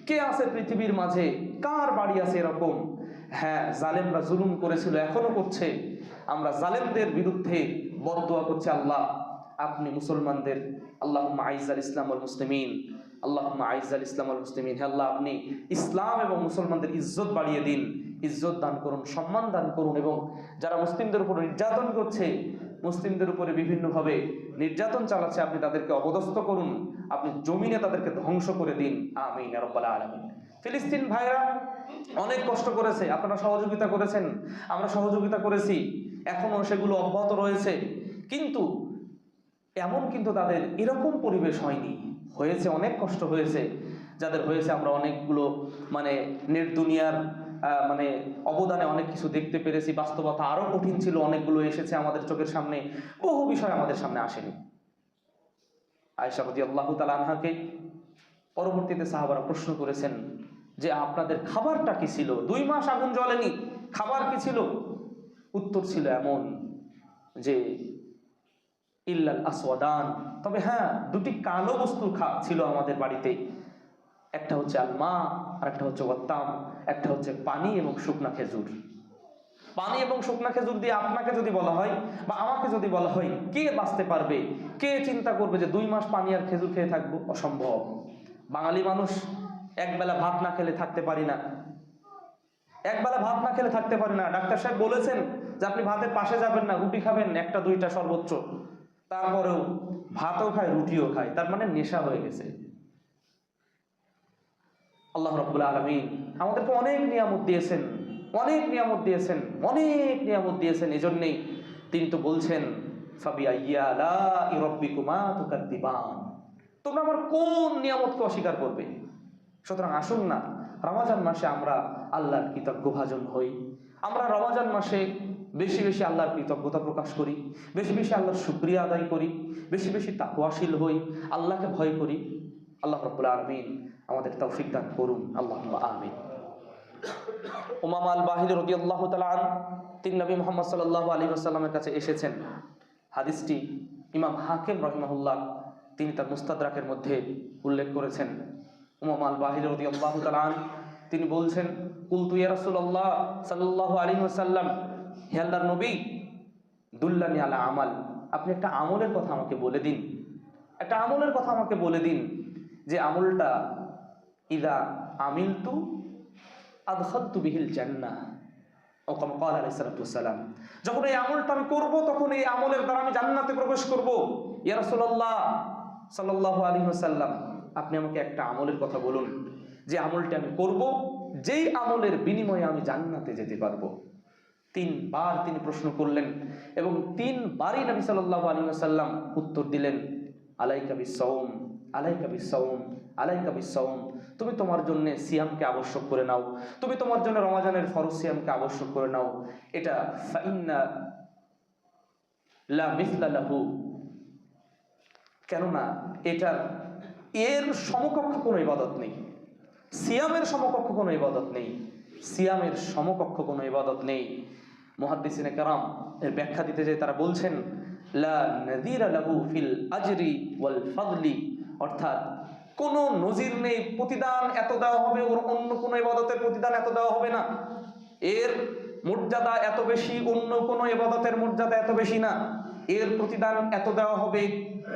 S1: কে আছে পৃথিবীর মাঝে? কার বাড়ি আছে এরকম? হ্যাঁ, জালেমরা জুলুম করেছিল, এখনো করছে। আমরা জালেমদের বিরুদ্ধে বদদুয়া করছি, আল্লাহ আপনি মুসলমানদের, আল্লাহুম্মা আইজ্জাল ইসলাম ওয়াল মুসলিমিন, আল্লাহুম্মা আইজ্জাল ইসলাম ওয়াল মুসলিমিন, হে আল্লাহ আপনি ইসলাম এবং মুসলমানদের ইজ্জত বাড়িয়ে দিন, ইজ্জত দান করুন, সম্মান দান করুন, এবং যারা মুসলিমদের উপর নির্যাতন করছে, মুসলিমদের উপরে বিভিন্নভাবে নির্যাতন চালাচ্ছে, আপনি তাদেরকে অপদস্থ করুন, আপনি জমিনে তাদেরকে ধ্বংস করে দিন, আমিন ইয়া রাব্বাল আলামিন। ফিলিস্তিন ভাইরা অনেক কষ্ট করেছে, আপনারা সহযোগিতা করেছেন, আমরা সহযোগিতা করেছি, এখনো সেগুলো অব্যাহত রয়েছে, কিন্তু এমন কিন্তু তাদের এরকম পরিবেশ হয়নি। হয়েছে, অনেক কষ্ট হয়েছে, যাদের হয়েছে আমরা অনেকগুলো মানে নেট দুনিয়ার মানে অবদানে অনেক কিছু দেখতে পেরেছি। বাস্তবতা আরো কঠিন ছিল, অনেকগুলো এসেছে আমাদের চোখের সামনে, বহু বিষয় আমাদের সামনে আসেনি। আয়েশা রাদিয়াল্লাহু তাআলা আনহাকে পরবর্তীতে সাহাবারা প্রশ্ন করেছেন যে আপনাদের খাবারটা কি ছিল? 2 মাস আগুন জ্বলেনি, খাবার কি ছিল? উত্তর ছিল এমন যে ইল্লাল আসওয়াদান, তবে হ্যাঁ 2টি কালো বস্তু ছিল আমাদের বাড়িতে, একটা হচ্ছে আলমা আর একটা হচ্ছে ওয়াত্তাম, একটা হচ্ছে পানি এবং শুকনা খেজুর। পানি এবং শুকনা খেজুর দিয়ে আপনাকে যদি বলা হয় বা আমাকে যদি বলা হয়, কে বাঁচতে পারবে? কে চিন্তা করবে যে 2 মাস পানি আর খেজুর খেয়ে থাকবো? অসম্ভব। বাঙালি মানুষ একবেলা ভাত না খেলে থাকতে পারি না, একবেলা ভাত না খেলে থাকতে পারি না। ডাক্তার সাহেব বলেছেন যে আপনি ভাতের পাশে যাবেন না, রুটি খাবেন 1টা 2টা সর্বোচ্চ, তারপরেও ভাতও খায় রুটিও খায়, তার মানে নেশা হয়ে গেছে। আল্লাহ রাব্বুল আলামিন আমাদেরকে অনেক নিয়ামত দিয়েছেন, অনেক নিয়ামত দিয়েছেন, অনেক নিয়ামত দিয়েছেন। এজন্যই তিনি তো বলছেন ফাবিআইয়ি আলাই রাব্বিকুমা তুকাদ্দিবান, তোমরা আমার কোন নিয়ামতকে অস্বীকার করবে? সুতরাং আসুন না রমজান মাসে আমরা আল্লাহর কৃতজ্ঞভাজন হই। আমরা রমজান মাসে বেশি বেশি আল্লাহর কৃতজ্ঞতা প্রকাশ করি, বেশি বেশি আল্লাহর শুকরিয়া আদায় করি, বেশি বেশি তাকওয়াশীল হই, আল্লাহকে ভয় করি। আল্লাহ রাব্বুল আলামিন আমাদের তৌফিক দান করুন, আল্লাহুম্মা আমিন। উমামা আল বাহিলি রাদিয়াল্লাহু তাআলা আনহু তিনি নবী মুহাম্মদ সাল্লাল্লাহু আলাইহি ওয়াসাল্লামের কাছে এসেছেন। হাদিসটি ইমাম হাকিম রাহিমাহুল্লাহ তিনি তার মুস্তাদরাকের মধ্যে উল্লেখ করেছেন। উমামা আল বাহিলি রাদিয়াল্লাহু তাআলা আনহু তিনি বলছেন, কুলতু ইয়া রাসূলুল্লাহ সাল্লাল্লাহু আলাইহি ওয়াসাল্লাম, হে আল্লাহর নবী, দুল্লানি আলা আমাল, আপনি একটা আমলের কথা আমাকে বলে দিন, একটা আমলের কথা আমাকে বলে দিন, যে আমলটা ইদা আমিলতু আদখালতু বিহিল জান্নাহ ও কামা ক্বালা আলাইহিস সালাতু ওয়াস সালাম, যখন এই আমলটা আমি করব তখন এই আমলের দ্বারা আমি জান্নাতে প্রবেশ করব। ইয়া রাসূলুল্লাহ সাল্লাল্লাহু আলাইহি ওয়াসাল্লাম, আপনি আমাকে একটা আমলের কথা বলুন, যে আমলটা আমি করব, যেই আমলের বিনিময়ে আমি জান্নাতে যেতে পারবো। 3 বার তিনি প্রশ্ন করলেন এবং 3 বারই নবী সাল্লাল্লাহু আলাইহি ওয়াসাল্লাম উত্তর দিলেন, আলাইকা বিস-সাওম, আলাইকা বিস-সাওম, আলাইকা বিস-সাওম, তুমি তোমার জন্য সিয়ামকে আবশ্যক করে নাও, তুমি তোমার জন্য রমজানের ফরজ সিয়ামকে আবশ্যক করে নাও। এটা ফাইন্না লা মিসলা লাহু, কেননা এটার এর সমকক্ষ কোনো ইবাদত নেই, সিয়ামের সমকক্ষ কোনো ইবাদত নেই, সিয়ামের সমকক্ষ কোনো ইবাদত নেই। মুহাদ্দিসিনে কেরাম এর ব্যাখ্যা দিতে যে তারা বলছেন, লা নাযীরা লাহু ফিল আজরি ওয়াল ফাদলি, অর্থাৎ কোনো নজির নেই, প্রতিদান এত দেওয়া হবে, ওর অন্য কোনো ইবাদতের প্রতিদান এত দেওয়া হবে না, এর মর্যাদা এত বেশি, অন্য কোনো ইবাদতের মর্যাদা এত বেশি না, এর প্রতিদান এত দেওয়া হবে,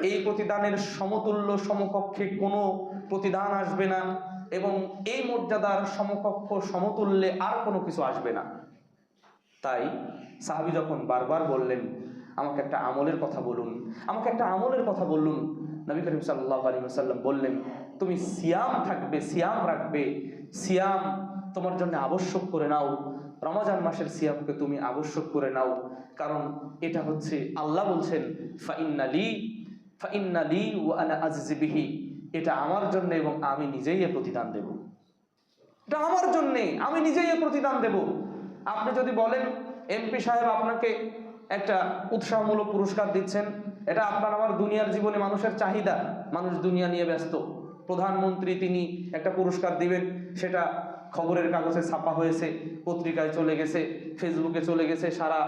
S1: এই প্রতিদানের সমতুল্য সমকক্ষে কোনো প্রতিদান আসবে না, এবং এই মর্যাদার সমকক্ষ সমতুল্যে আর কোনো কিছু আসবে না। তাই সাহাবী যখন বারবার বললেন, আমাকে একটা আমলের কথা বলুন, আমাকে একটা আমলের কথা বলুন, নবী করিম সাল্লাল্লাহু আলাইহি ওয়াসাল্লাম বললেন, তুমি সিয়াম থাকবে, সিয়াম রাখবে, সিয়াম তোমার জন্য আবশ্যক করে নাও, রমজান মাসের সিয়ামকে তুমি আবশ্যক করে নাও, কারণ এটা হচ্ছে আল্লাহ বলছেন, ফাইন্না লি ওয়া আনা আজজি বিহি, এটা আমার জন্য এবং আমি নিজেই এর প্রতিদান দেব, এটা আমার জন্যে, আমি নিজেই এর প্রতিদান দেব। আপনি যদি বলেন এমপি সাহেব আপনাকে একটা উৎসাহমূলক পুরস্কার দিচ্ছেন, এটা আপনার আমার দুনিয়ার জীবনে মানুষের চাহিদা, মানুষ দুনিয়া নিয়ে ব্যস্ত, প্রধানমন্ত্রী তিনি একটা পুরস্কার দিবেন, সেটা খবরের কাগজে ছাপা হয়েছে, পত্রিকায় চলে গেছে, ফেসবুকে চলে গেছে, সারা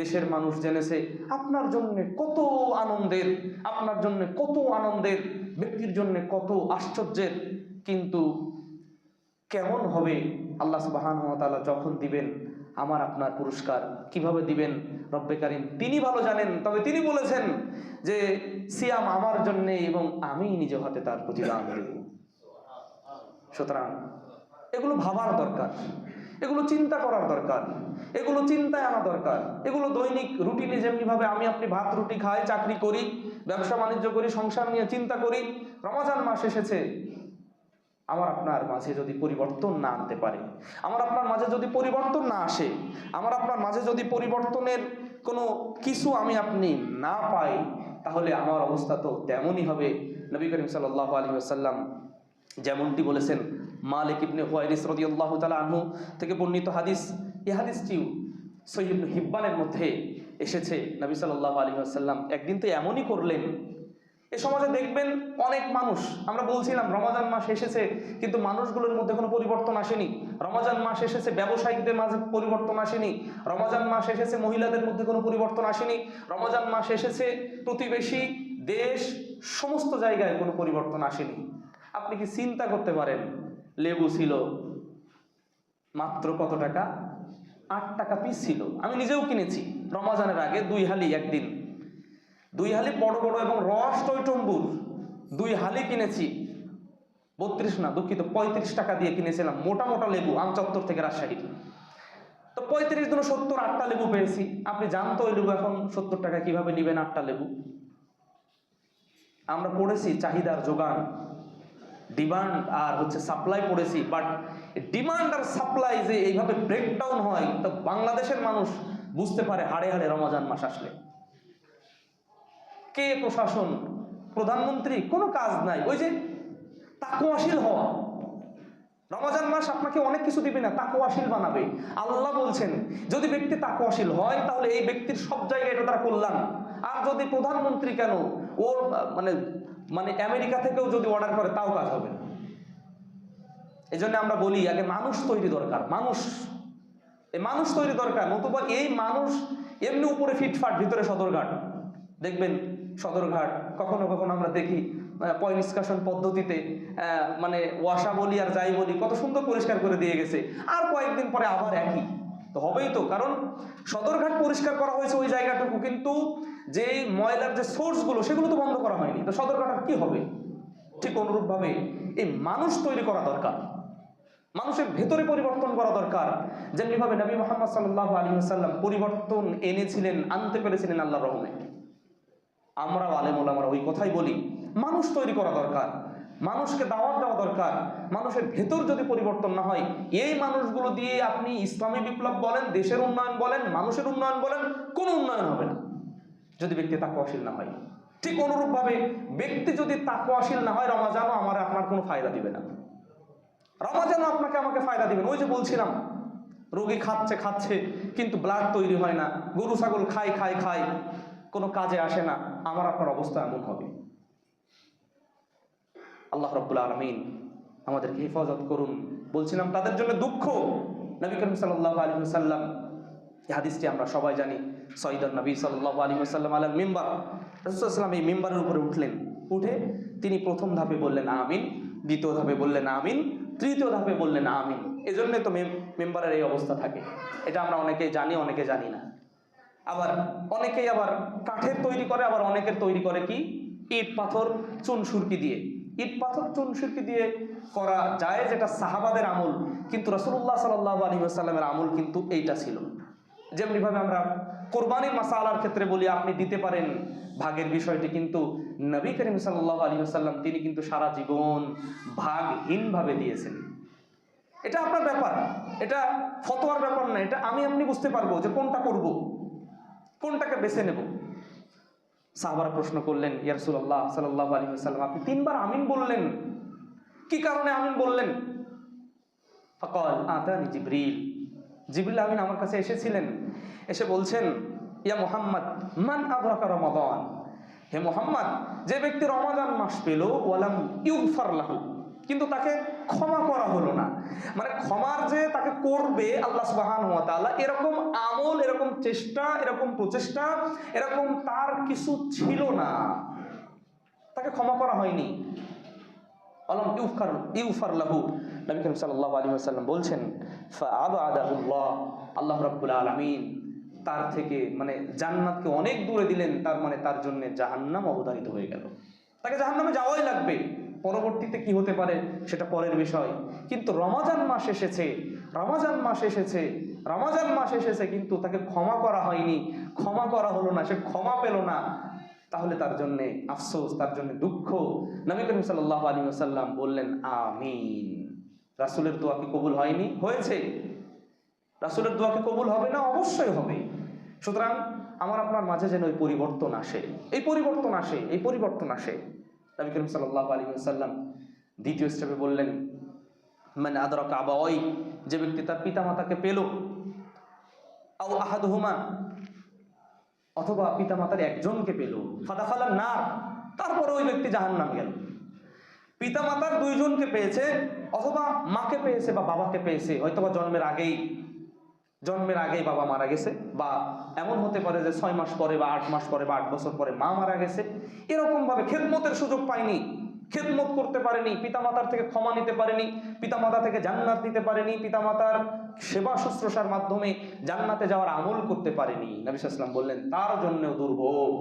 S1: দেশের মানুষ জেনেছে, আপনার জন্য কত আনন্দের, আপনার জন্য কত আনন্দের, ব্যক্তির জন্য কত আশ্চর্যের, কিন্তু কেমন হবে আল্লাহ সুবহানাহু ওয়া তাআলা যখন দিবেন আমার আপনার পুরস্কার, কিভাবে দিবেন রব্বে কারীম তিনি ভালো জানেন। তবে তিনি বলেছেন যে সিয়াম আমার জন্য এবং আমি নিজ হাতে তার প্রতিদান দেব। সুতরাং এগুলো ভাবার দরকার, এগুলো চিন্তা করার দরকার, এগুলো চিন্তায় আনা দরকার। এগুলো দৈনিক রুটিনে যেমনি ভাবে আমি আপনি ভাত রুটি খাই, চাকরি করি, ব্যবসা বাণিজ্য করি, সংসার নিয়ে চিন্তা করি, রমজান মাস এসেছে, আমার আপনার মাঝে যদি পরিবর্তন না আনতে পারে, আমার আপনার মাঝে যদি পরিবর্তন না আসে, আমার আপনার মাঝে যদি পরিবর্তনের কোনো কিছু আমি আপনি না পাই, তাহলে আমার অবস্থা তো তেমনই হবে। নবী করিম সাল্লাল্লাহু আলাইহি ওয়াসাল্লাম যেমনটি বলেছেন, মালিক ইবনে হুয়াইরিস রাদিয়াল্লাহু তাআলা আনহু থেকে বর্ণিত হাদিস, এই হাদিসটিও সহিহ ইবনে হিব্বানের মধ্যে এসেছে। নবী সাল্লাল্লাহু আলাইহি ওয়াসাল্লাম একদিন তো এমনই করলেন। এ সমাজে দেখবেন অনেক মানুষ, আমরা বলছিলাম রমজান মাস এসেছে কিন্তু মানুষগুলোর মধ্যে কোনো পরিবর্তন আসেনি, রমজান মাস এসেছে ব্যবসায়িকদের মাঝে পরিবর্তন আসেনি, রমজান মাস এসেছে মহিলাদের মধ্যে কোনো পরিবর্তন আসেনি, রমজান মাস এসেছে প্রতিবেশী দেশ সমস্ত জায়গায় কোনো পরিবর্তন আসেনি। আপনি কি চিন্তা করতে পারেন, লেবু ছিল মাত্র কত টাকা, 8 টাকা পিস ছিল। আমি নিজেও কিনেছি রমজানের আগে 2 হালি, একদিন 2 হালি বড় বড় এবং রস টইটম্বুর 2 হালি কিনেছি, 35 টাকা দিয়ে কিনেছিলাম, মোটা মোটা লেবু আমচত্বর থেকে রাজশাহীর। তো 35 দিনে 78টা লেবু পেয়েছি। আপনি জানতো ওই লেবু এখন 70 টাকা কিভাবে নেবেন 8টা লেবু। আমরা পড়েছি চাহিদার যোগান, ডিমান্ড আর হচ্ছে সাপ্লাই পড়েছি, বাট ডিমান্ড আর সাপ্লাই যে এইভাবে ব্রেকডাউন হয়, তো বাংলাদেশের মানুষ বুঝতে পারে হাড়ে হাড়ে রমজান মাস আসলে। কে প্রশাসন, প্রধানমন্ত্রী, কোনো কাজ নাই, ওই যে তাকওয়াশীল হওয়া। রমজান মাস আপনাকে অনেক কিছু দিবে না, তাকওয়াশীল বানাবে। আল্লাহ বলছেন যদি ব্যক্তি তাকওয়াশীল হয় তাহলে এই ব্যক্তির সব জায়গায় এটা তার কল্যাণ। আর যদি প্রধানমন্ত্রী কেন, ওর মানে আমেরিকা থেকেও যদি অর্ডার করে তাও কাজ হবে না। এই জন্য আমরা বলি আগে মানুষ তৈরি দরকার, এই মানুষ তৈরি দরকার, নতুবা এই মানুষ এমনি উপরে ফিটফাট ভিতরে সদরঘাট। দেখবেন সদরঘাট কখনো কখনো আমরা দেখি পয় নিষ্কাশন পদ্ধতিতে মানে ওয়াসা বলি আর যাই বলি কত সুন্দর পরিষ্কার করে দিয়ে গেছে, আর কয়েকদিন পরে আবার একই তো হবেই তো, কারণ সদরঘাট পরিষ্কার করা হয়েছে ওই জায়গাটুকু, কিন্তু যে ময়লার যে সোর্সগুলো সেগুলো তো বন্ধ করা হয়নি, তো সদরঘাট আর কি হবে? ঠিক অনুরূপভাবে এই মানুষ তৈরি করা দরকার, মানুষের ভেতরে পরিবর্তন করা দরকার। যেমনিভাবে নবী মুহাম্মদ সাল্লাল্লাহু আলাইহি ওয়াসাল্লাম পরিবর্তন এনেছিলেন, আনতে পেরেছিলেন আল্লাহর রহমে। আমরাও আলেম ওলামারা ওই কথাই বলি, মানুষ তৈরি করা দরকার, মানুষকে দাওয়াত দেওয়া দরকার। মানুষের ভেতর যদি পরিবর্তন না হয়, এই মানুষগুলো দিয়ে আপনি ইসলামী বিপ্লব বলেন, দেশের উন্নয়ন বলেন, মানুষের উন্নয়ন বলেন, কোনো উন্নয়ন হবে না যদি ব্যক্তি তাকওয়াশীল না হয়। ঠিক অনুরূপভাবে ব্যক্তি যদি তাকওয়াশীল না হয়, রমাজানও আমার আপনার কোনো ফায়দা দিবে না, রমাজানও আপনাকে আমাকে ফায়দা দিবে না। ওই যে বলছিলাম, রোগী খাচ্ছে কিন্তু ব্লাড তৈরি হয় না, গরু ছাগল খায় কোনো কাজে আসে না, আমার আপনার অবস্থা এমন হবে। আল্লাহ রাব্বুল আলামিন আমাদেরকে হেফাজত করুন। বলছিলাম তাদের জন্য দুঃখ। নবী করিম সাল্লাল্লাহু আলাইহি ওয়াসাল্লাম, এই হাদিসটি আমরা সবাই জানি, সঈদুন নবী সাল্লাল্লাহু আলাইহি ওয়াসাল্লাম আলাল মিম্বার, রাসূল সাল্লাল্লাহু আলাইহি ওয়াসাল্লাম এই মিম্বারের উপরে উঠে তিনি প্রথম ধাপে বললেন আমিন, দ্বিতীয় ধাপে বললেন আমিন, তৃতীয় ধাপে বললেন আমিন। এজন্যই তো মেম্বারের এই অবস্থা থাকে, এটা আমরা অনেকেই জানি, অনেকে জানি না। আবার অনেকেই আবার কাঠের তৈরি করে, আবার অনেকের তৈরি করে কি ইট পাথর চুন সুরকি দিয়ে। ইট পাথর চুন সুরকি দিয়ে করা যায়, যেটা সাহাবাদের আমল, কিন্তু রাসূলুল্লাহ সাল্লাল্লাহু আলাইহি ওয়াসাল্লামের আমল কিন্তু এইটা ছিল। যেমনিভাবে আমরা কোরবানির মাসালার ক্ষেত্রে বলি আপনি দিতে পারেন ভাগের বিষয়টি, কিন্তু নবী করিম সাল্লাল্লাহু আলাইহি ওয়াসাল্লাম তিনি কিন্তু সারা জীবন ভাগহীনভাবে দিয়েছেন। এটা আপনার ব্যাপার, এটা ফতোয়ার ব্যাপার না, এটা আমি আপনি বুঝতে পারবো যে কোনটা করব, কোনটাকে বেছে নেব। সাহাবারা প্রশ্ন করলেন, ইয়া রাসূলুল্লাহ সাল্লাল্লাহু আলাইহি ওয়াসাল্লাম আপনি তিনবার আমিন বললেন, কি কারণে আমিন বললেন? ফাকাল আতানি জিবরিল আমিন আমার কাছে এসেছিলেন, এসে বলছেন, ইয়া মুহাম্মদ মান আদরাকা রমাদান, হে মুহাম্মদ যে ব্যক্তি রমাদান মাস পেল, ওয়ালাম ইউগফার লাহু, কিন্তু তাকে ক্ষমা করা হলো না, মানে ক্ষমার যে তাকে করবে আল্লাহ সুবহানাহু ওয়া তাআলা, এরকম আমল, এরকম চেষ্টা, এরকম প্রচেষ্টা, এরকম তার কিছু ছিল না, তাকে ক্ষমা করা হয়নি। ওয়ালাম ইউগফার লাহু, নবী করিম সাল্লাল্লাহু আলাইহি ওয়াসাল্লাম বলছেন ফাআবাদাহুল্লাহ, আল্লাহ রাব্বুল আলামিন তার থেকে মানে জান্নাতকে অনেক দূরে দিলেন, তার মানে তার জন্য জাহান্নাম অবধারিত হয়ে গেল, তাকে জাহান্নামে যাওয়াই লাগবে। পরবর্তীতে কি হতে পারে সেটা পরের বিষয়, কিন্তু রমাজান মাস এসেছে কিন্তু তাকে ক্ষমা করা হয়নি, ক্ষমা করা হলো না, সে ক্ষমা পেল না, তাহলে তার জন্য আফসোস, তার জন্য দুঃখ। নবী করিম সাল্লাল্লাহু আলাইহি ওয়াসাল্লাম বললেন আমিন। রাসূলের দোয়া কি কবুল হয়নি? হয়েছে। রাসূলের দোয়া কি কবুল হবে না? অবশ্যই হবে। সুতরাং আমার আপনার মাঝে যেন এই পরিবর্তন আসে, নবী করিম সাল্লাল্লাহু আলাইহি ওয়াসাল্লাম দ্বিতীয় স্টেপে বললেন মান আদরাকা আবাওয়াই, যে ব্যক্তি তার পিতামাতাকে পেল, আও আহাদুহুমা, অথবা পিতামাতার একজনকে পেল, ফাদাখালান নার, তারপরে ওই ব্যক্তি জাহান্নামে গেল। পিতামাতার দুইজনকে পেয়েছে, অথবা মাকে পেয়েছে বা বাবাকে পেয়েছে, হয়তোবা জন্মের আগেই বাবা মারা গেছে, বা এমন হতে পারে যে 6 মাস পরে বা 8 মাস পরে বা 8 বছর পরে মা মারা গেছে, এরকম ভাবে খেদমতের সুযোগ পায়নি, খেদমত করতে পারেনি, পিতামাতার থেকে ক্ষমা নিতে পারেনি, পিতামাতা থেকে জান্নাত নিতে পারেনি, পিতামাতার সেবা শুশ্রূষার মাধ্যমে জান্নাতে যাওয়ার আমল করতে পারেনি। নবী সাল্লাল্লাহু আলাইহি ওয়াসাল্লাম বললেন তার জন্যও দুর্ভোগ,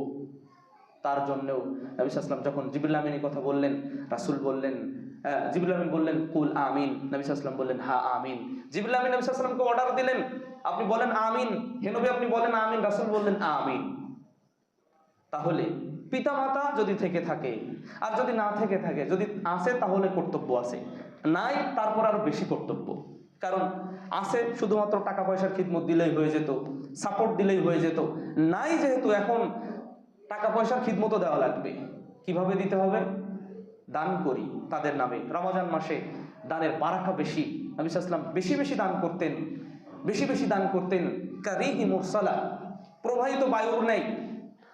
S1: তার জন্যও। নবী সাল্লাল্লাহু আলাইহি ওয়াসাল্লাম যখন জিবরিল আমিনের কথা বললেন, রাসূল বললেন, জিবরিল আমিন বললেন কুল আমিন, নবী সাল্লাল্লাহু আলাইহি ওয়াসাল্লাম বললেন হ্যাঁ আমিন। জিবরিল আমিন নবী সাল্লাল্লাহু আলাইহি ওয়াসাল্লামকে অর্ডার দিলেন আপনি বলেন আমিন, হে নবী আপনি বলেন আমিন, রাসূল বললেন আমিন। তাহলে পিতামাতা যদি থেকে থাকে, আর যদি না থেকে থাকে, যদি আছে তাহলে কর্তব্য আছে, নাই তারপর আরো বেশি কর্তব্য। কারণ আছে শুধুমাত্র টাকা পয়সার খিদমত দিলেই হয়ে যেত, সাপোর্ট দিলেই হয়ে যেত, নাই যেহেতু এখন টাকা পয়সার খিদমতও দেওয়া লাগবে। কিভাবে দিতে হবে? দান করি তাদের নামে। রমজান মাসে দানের বারাকা বেশি, নবী সাল্লাল্লাহু আলাইহি ওয়াসাল্লাম বেশি বেশি দান করতেন। কারিহি মুরসালা, প্রবাহিত বায়ুর নেই।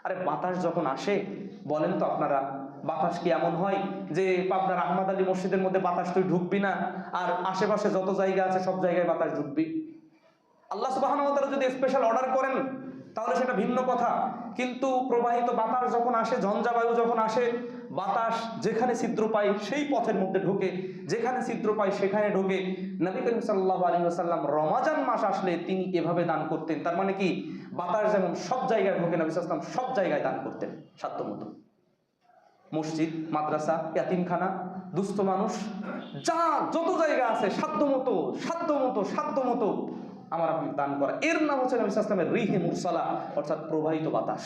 S1: আরে বাতাস যখন আসে, বলেন তো আপনারা বাতাস কি এমন হয় যে পাবনার আহমদ আলী মসজিদের মধ্যে বাতাস তুই ঢুকবি না, আর আশেপাশে যত জায়গা আছে সব জায়গায় বাতাস ঢুকবি? আল্লাহ সুবহানাহু ওয়া তাআলা যদি স্পেশাল অর্ডার করেন তাহলে সেটা ভিন্ন কথা, কিন্তু প্রবাহিত বাতাস যখন আসে, ঝঞ্ঝা বায়ু যখন আসে, বাতাস যেখানে ছিদ্র পায় সেই পথের মধ্যে ঢোকে, যেখানে ছিদ্র পায় সেখানে ঢোকে। নবী করিম সাল্লাল্লাহু আলাইহি ওয়াসাল্লাম রমাজান মাস আসলে তিনি এভাবে দান করতেন। তার মানে কি, বাতাস যেমন সব জায়গায় ঢোকে, নবী সাল্লাল্লাহু আলাইহি ওয়াসাল্লাম সব জায়গায় দান করতেন সাধ্যমতো। মসজিদ, মাদ্রাসা, ইয়াতিমখানা, দুস্থ মানুষ, যা যত জায়গা আছে সাধ্যমতো সাধ্যমতো সাধ্যমতো আমার আপনি দান করা। এর নাম হচ্ছে নবী সাল্লাল্লাহু আলাইহি ওয়াসাল্লামের রিহে মুরসালা, অর্থাৎ প্রবাহিত বাতাস।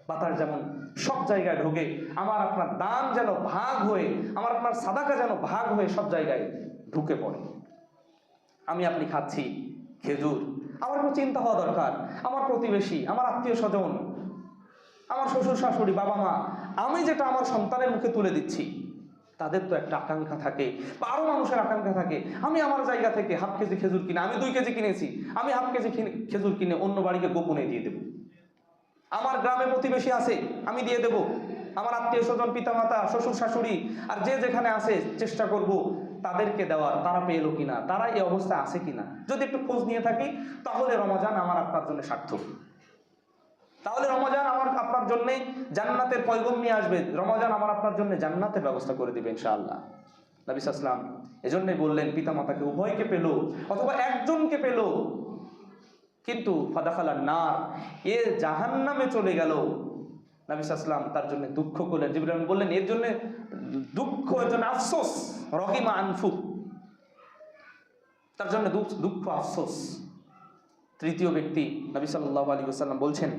S1: বাতাস যেমন সব জায়গায় ঢোকে, আমার আপনার দান যেন ভাগ হয়ে, আমার আপনার সাদাকা যেন ভাগ হয়ে সব জায়গায় ঢুকে পড়ে। আমি আপনি খাচ্ছি খেজুর, আমার কোনো চিন্তা হওয়া দরকার, আমার প্রতিবেশী, আমার আত্মীয় স্বজন, আমার শ্বশুর শাশুড়ি, বাবা মা, আমি যেটা আমার সন্তানের মুখে তুলে দিচ্ছি, তাদের তো একটা আকাঙ্ক্ষা থাকে, বা আরো মানুষের আকাঙ্ক্ষা থাকে। আমি আমার জায়গা থেকে হাফ কেজি খেজুর কিনে, আমি 2 কেজি কিনেছি, আমি হাফ কেজি খেজুর কিনে অন্য বাড়িকে গোপনে দিয়ে দেব। আমার গ্রামে প্রতিবেশী আছে, আমি দিয়ে দেব। আমার আত্মীয় স্বজন, পিতামাতা, শ্বশুর শাশুড়ি, আর যে যেখানে আছে চেষ্টা করব তাদেরকে দেওয়ার। তারা পেলো কিনা, তারা এই অবস্থায় আছে কিনা, যদি একটু খোঁজ নিয়ে থাকি, তাহলে রমজান আমার আপনার জন্য সার্থক। তাহলে রমজান আমার আপনার জন্য জান্নাতের পয়গম নিয়ে আসবে, রমজান আমার আপনার জন্য জান্নাতের ব্যবস্থা করে দিবে ইনশাআল্লাহ। নবী সাল্লাল্লাহু আলাইহি ওয়াসাল্লাম এজন্যই বললেন, পিতামাতাকে উভয়কে পেল অথবা একজনকে পেল, কিন্তু ফাদাখালান নার, এ জাহান্নামে চলে গেল, নবী সাল্লাল্লাহু আলাইহি ওয়াসাল্লাম তার জন্য দুঃখ করলেন। জিবরাইল বললেন, এর জন্য দুঃখ, এর জন্য আফসোস, রহিমা আনফু, তার জন্য দুঃখ আফসোস। তৃতীয় ব্যক্তি নবী সাল্লাল্লাহু আলাইহি ওয়াসাল্লাম বলছেন,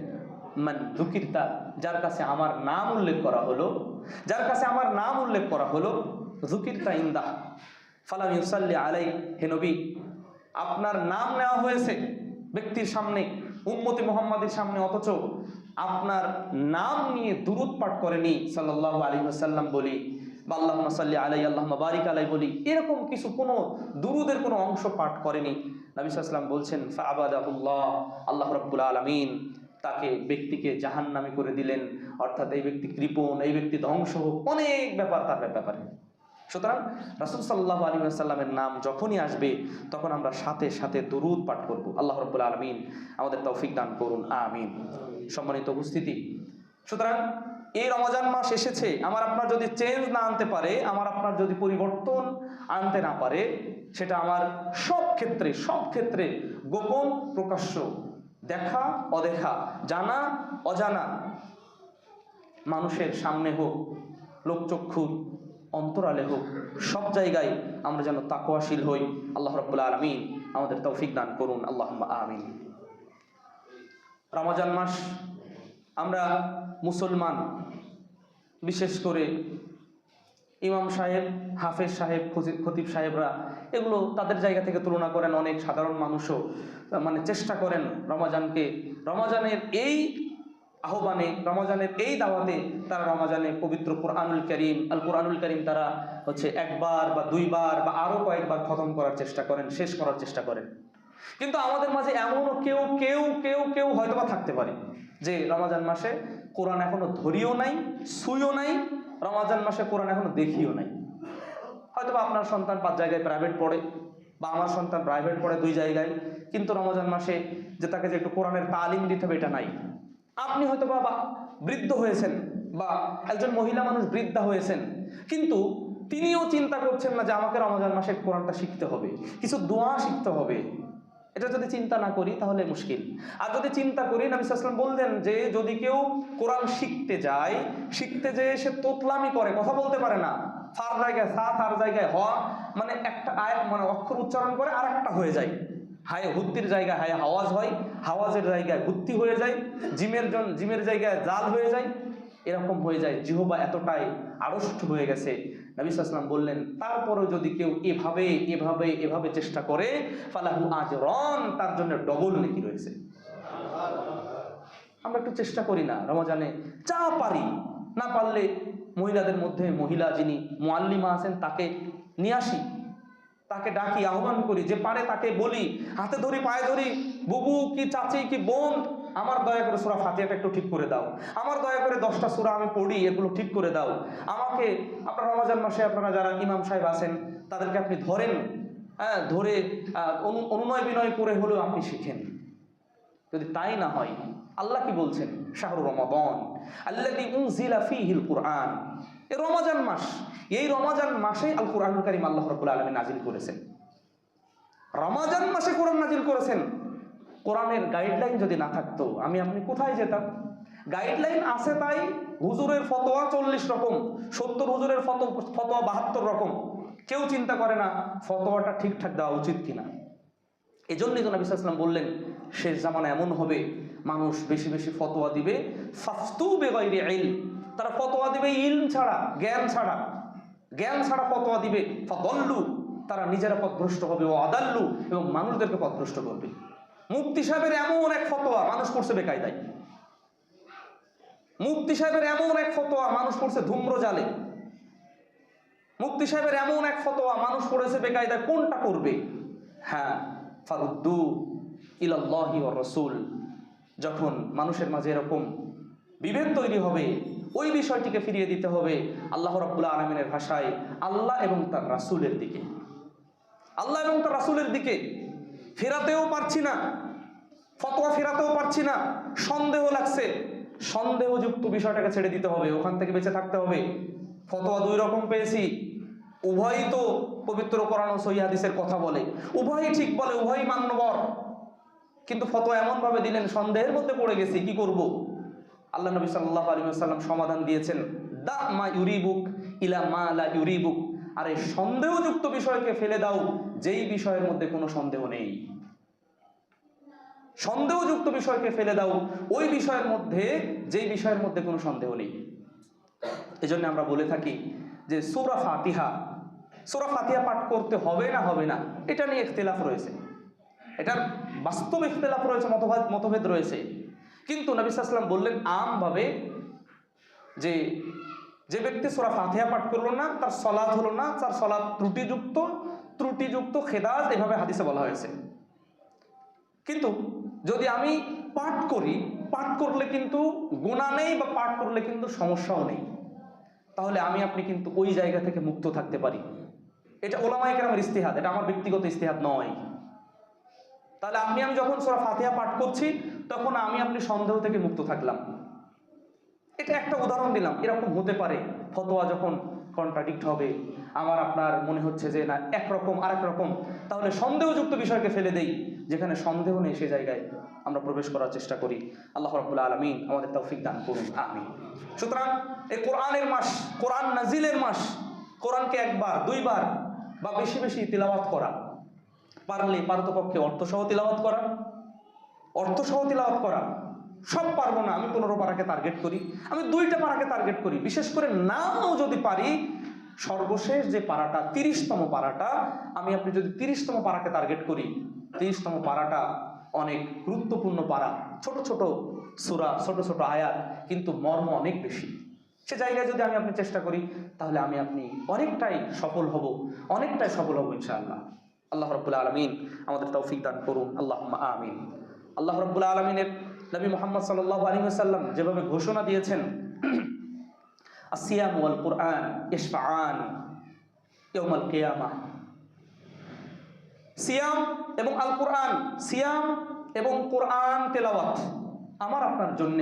S1: মান যুকিরতা, যার কাছে আমার নাম উল্লেখ করা হলো, যার কাছে আমার নাম উল্লেখ করা হলো, যুকিরতা ইনদা ফালাম ইউসাল্লি আলাই, হে নবী, আপনার নাম নেওয়া হয়েছে ব্যক্তির সামনে, উম্মতে মুহাম্মাদের সামনে, অথচ আপনার নাম নিয়ে দুরূদ পাঠ করেনি সাল্লাল্লাহু আলাইহি ওয়াসাল্লাম বলি, বা আল্লাহুম্মা সাল্লি আলাই, আল্লাহুম্মা বারিক আলাই বলি, এরকম কিছু কোনো দুরূদের কোনো অংশ পাঠ করেনি। নবী সাল্লাল্লাহু আলাইহি ওয়াসাল্লাম বলছেন, ফাআবাদাহুল্লাহ, আল্লাহ রাব্বুল আলামিন তাকে, ব্যক্তিকে জাহান্নামী করে দিলেন, অর্থাৎ এই ব্যক্তি কৃপণ, এই ব্যক্তি ধ্বংস হোক, অনেক ব্যাপার তার ব্যাপারে। সুতরাং রাসূল সাল্লাল্লাহু আলাইহি ওয়াসাল্লামের নাম যখনই আসবে তখন আমরা সাথে সাথে দুরূদ পাঠ করব। আল্লাহ রাব্বুল আলামিন আমাদের তৌফিক দান করুন, আমিন। সম্মানিত উপস্থিতি, সুতরাং এই রমজান মাস এসেছে, আমার আপনার যদি চেঞ্জ না আনতে পারে, আমার আপনার যদি পরিবর্তন আনতে না পারে, সেটা আমার সব ক্ষেত্রে গোপন প্রকাশ্য, দেখা অদেখা, জানা অজানা, মানুষের সামনে হোক, লোকচক্ষুর অন্তরালে হোক, সব জায়গায় আমরা যেন তাকওয়াশীল হই। আল্লাহ রাব্বুল আলামিন আমাদের তৌফিক দান করুন, আল্লাহুম্মা আমিন। রমজান মাস আমরা মুসলমান, বিশেষ করে ইমাম সাহেব, হাফেজ সাহেব, খতিব সাহেবরা, এগুলো তাদের জায়গা থেকে তুলনা করেন, অনেক সাধারণ মানুষও চেষ্টা করেন রমজানের এই আহ্বানে, রমজানের এই দাওয়াতে, তারা রমজানে পবিত্র কোরআনুল কারীম তারা একবার বা দুইবার বা আরো কয়েকবার খতম করার চেষ্টা করেন, শেষ করার চেষ্টা করেন। কিন্তু আমাদের মাঝে এমনও কেউ হয়তোবা থাকতে পারে যে রমজান মাসে কোরআন এখনো ধরিও নাই, ছুঁইও নাই, রমজান মাসে কোরআন এখনো দেখিও নাই। হয়তোবা আপনার সন্তান 5 জায়গায় প্রাইভেট পড়ে, বা আমার সন্তান প্রাইভেট পড়ে 2 জায়গায়, কিন্তু রমজান মাসে যে তাকে যে একটু কোরআনের তালিম দিতে হবে এটা নাই। আপনি হয়তো বা বৃদ্ধ হয়েছেন, বা একজন মহিলা মানুষ বৃদ্ধা হয়েছেন, কিন্তু তিনিও চিন্তা করছেন না যে আমাকে রমজান মাসে কোরআনটা শিখতে হবে, কিছু দোয়া শিখতে হবে। এটা যদি চিন্তা না করি তাহলে মুশকিল। আর যদি চিন্তা করি, নবী সাল্লাল্লাহু আলাইহি ওয়াসাল্লাম বললেন যে যদি কেউ কোরআন শিখতে যেয়ে সে তোতলামি করে, কথা বলতে পারে না, ফার জায়গায় সা, ফার জায়গায় হ, একটা আয়াত অক্ষর উচ্চারণ করে আর একটা হয়ে যায়, হায় হুত্তির জায়গায় হায় হাওয়াজ হয়, হাওয়াজের জায়গায় হুত্তি হয়ে যায়, জিমের জায়গায় জাল হয়ে যায়, এরকম হয়ে যায়, জিহবা এতটাই আড়ষ্ট হয়ে গেছে। নবী সাল্লাল্লাহু আলাইহি ওয়াসাল্লাম বললেন, তারপরেও যদি কেউ এভাবে চেষ্টা করে, ফালাহু আজরান, তার জন্য ডবল নেকি রয়েছে। আমরা একটু চেষ্টা করি না রমজানে, যা পারি, না পারলে মহিলাদের মধ্যে মহিলা যিনি মুআল্লিমা আছেন তাকে নিয়ে আসি, তাকে ডাকি, আহ্বান করি, যে পারে তাকে বলি, হাতে ধরি, পায়ে ধরি, বুবু কি চাচি কি বোন, আমার দয়া করে সূরা ফাতিহাটা একটু ঠিক করে দাও, আমার দয়া করে 10টা সূরা আমি পড়ি, এগুলো ঠিক করে দাও আমাকে। আপনার রমজান মাসে আপনারা যারা ইমাম সাহেব আছেন তাদেরকে আপনি ধরেন, ধরে অনুনয় বিনয় করে হলেও আপনি শিখেন। যদি তাই না হয়, আল্লাহ কি বলছেন? শাহরু রমাদান আল্লাযী উনজিলা ফীহিল কুরআন, এই রমজান মাস, এই রমজান মাসে আল কুরআনুল কারীম আল্লাহ রাব্বুল আলামিন নাজিল করেছেন। রমজান মাসে কোরআন নাজিল করেছেন। কোরআনের গাইডলাইন যদি না থাকতো আমি আপনি কোথায় যেতাম? গাইডলাইন আছে তাই হুজুরের ফতোয়া 40 রকম, 70 হুজুরের ফতোয়া 72 রকম। কেউ চিন্তা করে না ফতোয়াটা ঠিকঠাক দেওয়া উচিত কিনা। এজন্যই তো নবী সাল্লাল্লাহু আলাইহি ওয়াসাল্লাম বললেন, শেষ জামানা এমন হবে মানুষ বেশি বেশি ফতোয়া দিবে, ফাফতু বিগাইরি ইলম, তারা ফতোয়া দিবে ইলম ছাড়া, জ্ঞান ছাড়া, জ্ঞান ছাড়া ফতোয়া দিবে। ফাদল্লু, তারা নিজেরা পথভ্রষ্ট হবে, ও আদাল্লু, এবং মানুষদেরকে পথভ্রষ্ট করবে। মুফতি সাহেবের এমন এক ফতোয়া মানুষ করছে বেকায়দায়, মুফতি সাহেবের এমন এক ফতোয়া মানুষ করছে ধূম্র জালে, মুফতি সাহেবের এমন এক ফতোয়া মানুষ পড়েছে বেকায়দায়। কোনটা করবে? হ্যাঁ, ফারুদ্দু ইলাল্লাহি ওয়া রাসূল। যখন মানুষের মাঝে এরকম বিভেদ তৈরি হবে, ওই বিষয়টিকে ফিরিয়ে দিতে হবে আল্লাহ রাব্বুল আলামিনের ভাষায় আল্লাহ এবং তার রাসূলের দিকে। আল্লাহ এবং তার রাসূলের দিকে ফেরাতেও পারছি না, ফতোয়া ফেরাতেও পারছি না, সন্দেহ লাগছে, সন্দেহযুক্ত বিষয়টাকে ছেড়ে দিতে হবে, ওখান থেকে বেঁচে থাকতে হবে। ফতোয়া 2 রকম পেয়েছি, উভয়ই তো পবিত্র কোরআন ও সহিহ হাদিসের কথা বলে, উভয়ই ঠিক বলে, উভয়ই মান্যবর, কিন্তু ফতোয়া এমন ভাবে দিলেন সন্দেহের মধ্যে পড়ে গেছি, কি করব? আল্লাহ নবী সাল্লাল্লাহু আলাইহি ওয়াসাল্লাম সমাধান দিয়েছেন, দা মা ইউরিবুক ইলা মা লা ইউরিবুক। আর এই সন্দেহযুক্ত বিষয়কে ফেলে দাও যেই বিষয়ের মধ্যে কোনো সন্দেহ নেই। সন্দেহযুক্ত বিষয়কে ফেলে দাও ওই বিষয়ের মধ্যে যেই বিষয়ের মধ্যে কোনো সন্দেহ নেই। এজন্য আমরা বলে থাকি যে সূরা ফাতিহা, সূরা ফাতিহা পাঠ করতে হবে না হবে না, এটা নিয়ে ইখতিলাফ রয়েছে, এটার বাস্তব ইখতিলাফ রয়েছে, মতভেদ রয়েছে। কিন্তু নবী সাল্লাল্লাহু আলাইহি ওয়াসাল্লাম বললেন আমভাবে যে যে ব্যক্তি সূরা ফাতিহা পাঠ করলো না তার সালাত হলো না, তার সালাত ত্রুটিযুক্ত খেদাজ, এভাবে হাদিসে বলা হয়েছে। কিন্তু যদি আমি পাঠ করি, পাঠ করলে কিন্তু গুনাহ নেই বা পাঠ করলে কিন্তু সমস্যাও নেই, তাহলে আমি আপনি কিন্তু ওই জায়গা থেকে মুক্ত থাকতে পারি। এটা উলামায়ে কেরামের ইজতিহাদ, এটা আমার ব্যক্তিগত ইজতিহাদ নয়। তাহলে আমি যখন সূরা ফাতিহা পাঠ করছি তখন আমি আপনি সন্দেহ থেকে মুক্ত থাকলাম। এটা একটা উদাহরণ দিলাম। এরকম হতে পারে ফতোয়া যখন কন্ট্রাডিক্ট হবে, আমার আপনার মনে হচ্ছে যে না একরকম আরেক রকম, তাহলে সন্দেহযুক্ত বিষয়কে ফেলে দেই, যেখানে সন্দেহ নেই সে জায়গায় আমরা প্রবেশ করার চেষ্টা করি। আল্লাহ রাব্বুল আলামিন আমাদের তৌফিক দান করুন, আমিন। সুতরাং এই কোরআনের মাস, কোরআন নাজিলের মাস, কোরআনকে 1 বার 2 বার বা বেশি বেশি তিলাওয়াত করা, পারলে পারতপক্ষে অর্থসহ তিলাওয়াত করা, অর্থসহ তিলাওয়াত করা। সব পারবো না, আমি 15 পারাকে টার্গেট করি, আমি 2টা পারাকে টার্গেট করি, বিশেষ করে নাও যদি পারি সর্বশেষ যে পারাটা 30তম পারাটা, আমি আপনি যদি 30তম পারাকে টার্গেট করি, 30তম পারাটা অনেক গুরুত্বপূর্ণ পারা, ছোট ছোট সূরা, ছোট ছোট আয়াত, কিন্তু মর্ম অনেক বেশি। সে জায়গায় যদি আমি আপনি চেষ্টা করি তাহলে আমি আপনি অনেকটাই সফল হব, অনেকটাই সফল হব ইনশাআল্লাহ। আল্লাহ রাব্বুল আলামিন আমাদের তৌফিক দান করুন, আল্লাহুম্মা আমিন। আল্লাহ রাব্বুল আলামিনের নবী মুহাম্মদ সাল্লাল্লাহু আলাইহি ওয়াসাল্লাম যেভাবে ঘোষণা দিয়েছেন, আসিয়াম ওয়াল কুরআন ইশফাআন ইয়াউমাল কিয়ামাহ। সিয়াম এবং আল কুরআন, সিয়াম এবং কুরআন তেলাওয়াত আমার আপনার জন্য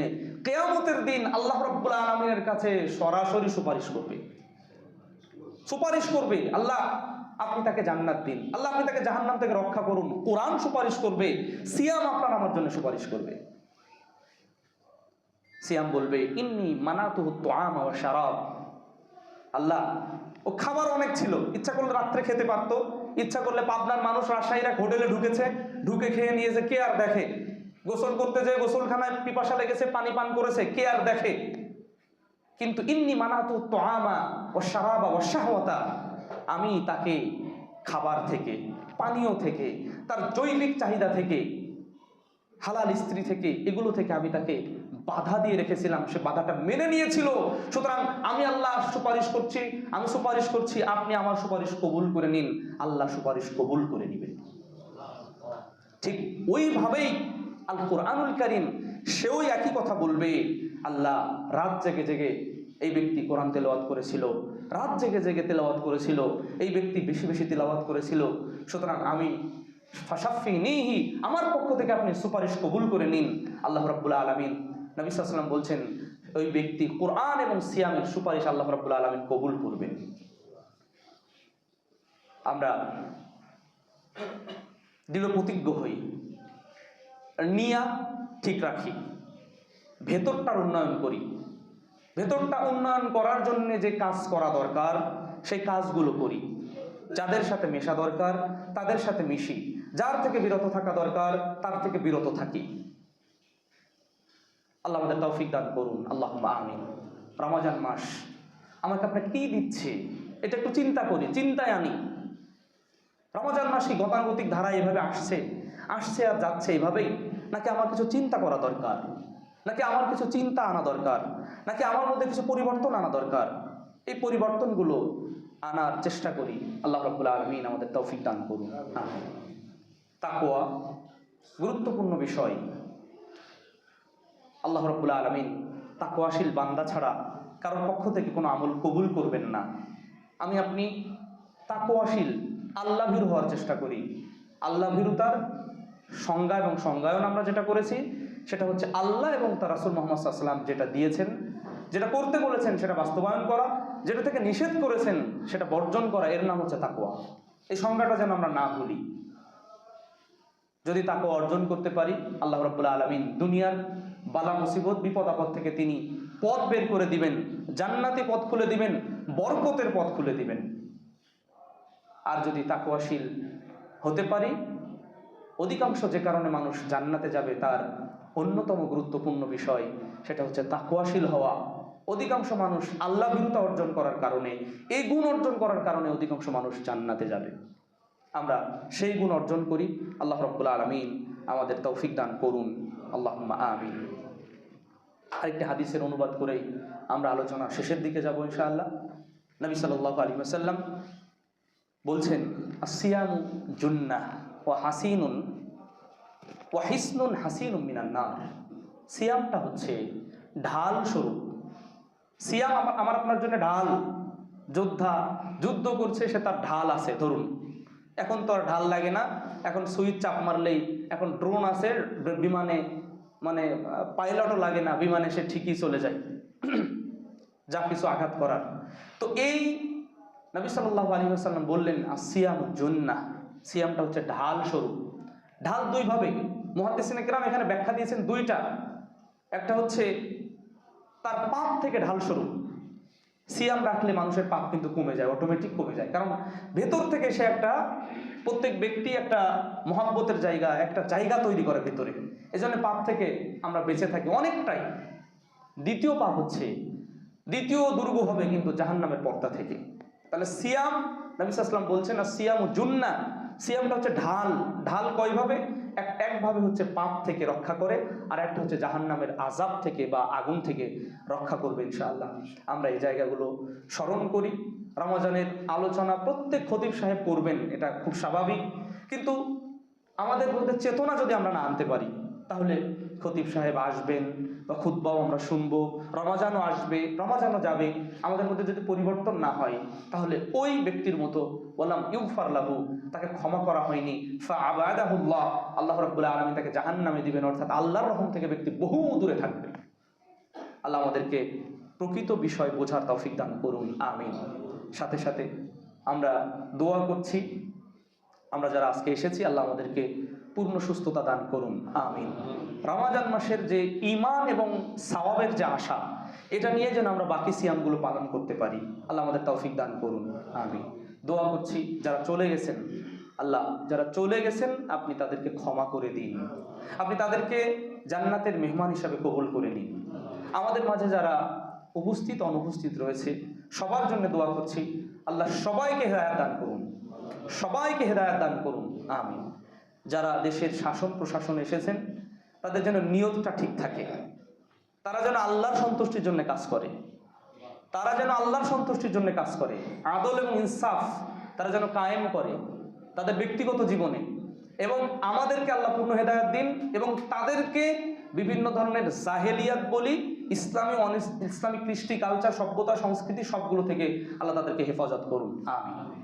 S1: কিয়ামতের দিন আল্লাহ রাব্বুল আলামিনের কাছে সরাসরি সুপারিশ করবে, সুপারিশ করবে। আল্লাহ আপনি তাকে জান্নাত দিন, আল্লাহ আপনি তাকে জাহান্নাম থেকে রক্ষা করুন। কোরআন সুপারিশ করবে, সিয়াম আপনার আমার জন্য সুপারিশ করবে। সিয়াম বলবে ইন্নী মানাতুহু তুআম ওয়া শারাব, আল্লাহ ও খাবার অনেক ছিল, ইচ্ছা করলে রাত্রে খেতে পারত, ইচ্ছা করলে পাবনার মানুষ রাজশাহীরা হোটেলে ঢুকেছে, ঢুকে খেয়ে নিয়েছে, কে আর দেখে? গোসল করতে যেয়ে গোসলখানায় পিপাসা লেগেছে, পানি পান করেছে, কে আর দেখে? কিন্তু ইন্নী মানাতুহু তুআমা ওয়া শারাবা ওয়া শাহওয়াতা, আমি তাকে খাবার থেকে, পানীয় থেকে, তার জৈবিক চাহিদা থেকে, হালাল স্ত্রী থেকে, এগুলো থেকে আমি তাকে বাধা দিয়ে রেখেছিলাম, সে বাধাটা মেনে নিয়েছিল। সুতরাং আমি আল্লাহ সুপারিশ করছি, আমি সুপারিশ করছি, আপনি আমার সুপারিশ কবুল করে নিন, আল্লাহ সুপারিশ কবুল করে নেবেন। ঠিক ওইভাবেই আল কোরআনুল কারীম, সেও একই কথা বলবে। আল্লাহ রাত জেগে জেগে এই ব্যক্তি কোরআন তেলাওয়াত করেছিল, রাত জেগে জেগে তেলাওয়াত করেছিল, এই ব্যক্তি বেশি বেশি তেলাওয়াত করেছিল, সুতরাং আমি ফাশাফিনিহি, আমার পক্ষ থেকে আপনি সুপারিশ কবুল করে নিন। আল্লাহ রাব্বুল আলামিন, নবী সাল্লাল্লাহু আলাইহি ওয়াসাল্লাম বলছেন, ওই ব্যক্তি কোরআন এবং সিয়ামের সুপারিশ আল্লাহ রাব্বুল আলামিন কবুল করবেন। আমরা দৃঢ় প্রতিজ্ঞ হই, নিয়া ঠিক রাখি, ভেতরটার উন্নয়ন করি। ভেতরটা উন্নয়ন করার জন্য যে কাজ করা দরকার সেই কাজগুলো করি। যাদের সাথে মেশা দরকার তাদের সাথে মিশি, যার থেকে বিরত থাকা দরকার তার থেকে বিরত থাকি। আল্লাহ আমাদের তৌফিক দান করুন, আল্লাহুম্মা আমিন। রমজান মাস আমাকে আপনাকে কি দিচ্ছে এটা একটু চিন্তা করি, চিন্তায় আনি। রমজান মাস কি গতানুগতিক ধারায় এভাবে আসছে আর যাচ্ছে এভাবেই, নাকি আমার কিছু চিন্তা করা দরকার, নাকি আমার কিছু চিন্তা আনা দরকার, নাকি আমার মধ্যে কিছু পরিবর্তন আনা দরকার? এই পরিবর্তনগুলো আনার চেষ্টা করি। আল্লাহ রাব্বুল আলামিন আমাদের তৌফিক দান করুন। তাকওয়া গুরুত্বপূর্ণ বিষয়। আল্লাহ রাব্বুল আলামিন তাকওয়াশীল বান্দা ছাড়া কারোর পক্ষ থেকে কোনো আমল কবুল করবেন না। আমি আপনি তাকওয়াশীল, আল্লাহ ভীরু হওয়ার চেষ্টা করি। আল্লাহ ভীরুতার সংজ্ঞা এবং সংজ্ঞায়ন আমরা যেটা করেছি সেটা হচ্ছে আল্লাহ এবং তার রাসূল মুহাম্মদ সাল্লাল্লাহু আলাইহি ওয়াসাল্লাম যেটা দিয়েছেন, যেটা করতে বলেছেন সেটা বাস্তবায়ন করা, যেটা থেকে নিষেধ করেছেন সেটা বর্জন করা, এর নাম হচ্ছে তাকওয়া। এই সংজ্ঞাটা যেন আমরা না ভুলি। যদি তাকওয়া অর্জন করতে পারি, আল্লাহ রাব্বুল আলামিন দুনিয়ার বালা মুসিবত বিপদ আপদ থেকে তিনি পথ বের করে দিবেন, জান্নাতি পথ খুলে দিবেন, বরকতের পথ খুলে দিবেন। আর যদি তাকওয়াশীল হতে পারি, অধিকাংশ যে কারণে মানুষ জান্নাতে যাবে তার অন্যতম গুরুত্বপূর্ণ বিষয় সেটা হচ্ছে তাকওয়াশীল হওয়া। অধিকাংশ মানুষ আল্লাহ ভীরুতা অর্জন করার কারণে, এই গুণ অর্জন করার কারণে অধিকাংশ মানুষ জান্নাতে যাবে। আমরা সেই গুণ অর্জন করি। আল্লাহ রাব্বুল আলামিন আমাদের তৌফিক দান করুন, আল্লাহুম্মা আমিন। আরেকটি হাদিসের অনুবাদ করেই আমরা আলোচনা শেষের দিকে যাব ইনশাআল্লাহ। নবী সাল্লাল্লাহু আলাইহি ওয়াসাল্লাম বলছেন, আসিয়ামু জুন্নাহ ওয়া হাসিনুন ওয়া হিসনুন হাসিনুম মিনান নার। সিয়ামটা হচ্ছে ঢাল স্বরূপ। সিয়াম আমার আপনার জন্য ঢাল। যোদ্ধা যুদ্ধ করছে, সে তার ঢাল আছে। ধরুন এখন তো আর ঢাল লাগে না, এখন সুইচ চাপ মারলেই, এখন ড্রোন আছে বিমানে, মানে পাইলটও লাগে না, বিমানে সে ঠিকই চলে যায় যা কিছু আঘাত করার। তো এই নবী সাল্লাল্লাহু আলাইহি ওয়াসাল্লাম বললেন, আসিয়ামু জুন্নাহ, সিয়ামটা হচ্ছে ঢাল স্বরূপ। ঢাল দুইভাবে মুহাদ্দিসিনে কেরাম এখানে ব্যাখ্যা দিয়েছেন দুইটা। একটা হচ্ছে তার পাপ থেকে ঢাল স্বরূপ। সিয়াম রাখলে মানুষের পাপ কিন্তু কমে যায়, অটোমেটিক কমে যায়, কারণ ভেতর থেকে সে একটা, প্রত্যেক ব্যক্তি একটা মহব্বতের জায়গা, একটা জায়গা তৈরি করে ভেতরে, এজন্য পাপ থেকে আমরা বেঁচে থাকি অনেকটাই। দ্বিতীয় পাপ হচ্ছে, দ্বিতীয় দুর্গ হবে কিন্তু জাহান্নামের পর্দা থেকে। তাহলে সিয়াম, নবী সাল্লাল্লাহু আলাইহি ওয়াসাল্লাম বলছেন না সিয়ামু জুন্নাহ, সিয়ামটা হচ্ছে ঢাল। ঢাল কয়ভাবে? একভাবে হচ্ছে পাপ থেকে রক্ষা করে, আর একটা হচ্ছে জাহান্নামের আযাব থেকে বা আগুন থেকে রক্ষা করবে ইনশাআল্লাহ। আমরা এই জায়গাগুলো স্মরণ করি। রমজানের আলোচনা প্রত্যেক খতিব সাহেব করবেন, এটা খুব স্বাভাবিক, কিন্তু আমাদের মধ্যে চেতনা যদি আমরা না আনতে পারি তাহলে খতিব সাহেব আসবেন বা খুতবাও আমরা শুনবো, রমজানও আসবে, রমজানও যাবে, আমাদের মধ্যে যদি পরিবর্তন না হয় তাহলে ওই ব্যক্তির মতো ওয়ালাম ইউগফার লাহু, তাকে ক্ষমা করা হয়নি, ফাআবাদাহুল্লাহ, আল্লাহ রাব্বুল আলামিন তাকে জাহান্নামে দিবেন, অর্থাৎ আল্লাহর রহম থেকে ব্যক্তি বহু দূরে থাকবে। আল্লাহ আমাদেরকে প্রকৃত বিষয় বোঝার তৌফিক দান করুন, আমিন। সাথে সাথে আমরা দোয়া করছি, আমরা যারা আজকে এসেছি আল্লাহ আমাদেরকে পূর্ণ সুস্থতা দান করুন, আমিন। রমজান মাসের যে ঈমান এবং সওয়াবের যে আশা, এটা নিয়ে যেন আমরা বাকি সিয়ামগুলো পালন করতে পারি, আল্লাহ আমাদের তৌফিক দান করুন, আমিন। দোয়া করছি যারা চলে গেছেন, আল্লাহ যারা চলে গেছেন আপনি তাদেরকে ক্ষমা করে দিন, আপনি তাদেরকে জান্নাতের মেহমান হিসাবে কবুল করে নিন। আমাদের মাঝে যারা উপস্থিত অনুপস্থিত রয়েছে সবার জন্য দোয়া করছি, আল্লাহ সবাইকে হেদায়েত দান করুন, সবাইকে হেদায়েত দান করুন, আমিন। যারা দেশের শাসন প্রশাসন এসেছেন তাদের যেন নিয়তটা ঠিক থাকে, তারা যেন আল্লাহর সন্তুষ্টির জন্য কাজ করে, তারা যেন আল্লাহর সন্তুষ্টির জন্য কাজ করে, আদল এবং ইনসাফ তারা যেন কায়েম করে তাদের ব্যক্তিগত জীবনে, এবং আমাদেরকে আল্লাহ পূর্ণ হেদায়েত দিন, এবং তাদেরকে বিভিন্ন ধরনের জাহেলিয়াত বলি, ইসলামী ইসলামিক কৃষ্টি কালচার সভ্যতা সংস্কৃতি সবগুলো থেকে আল্লাহ তাদেরকে হেফাজত করুন। আমিন।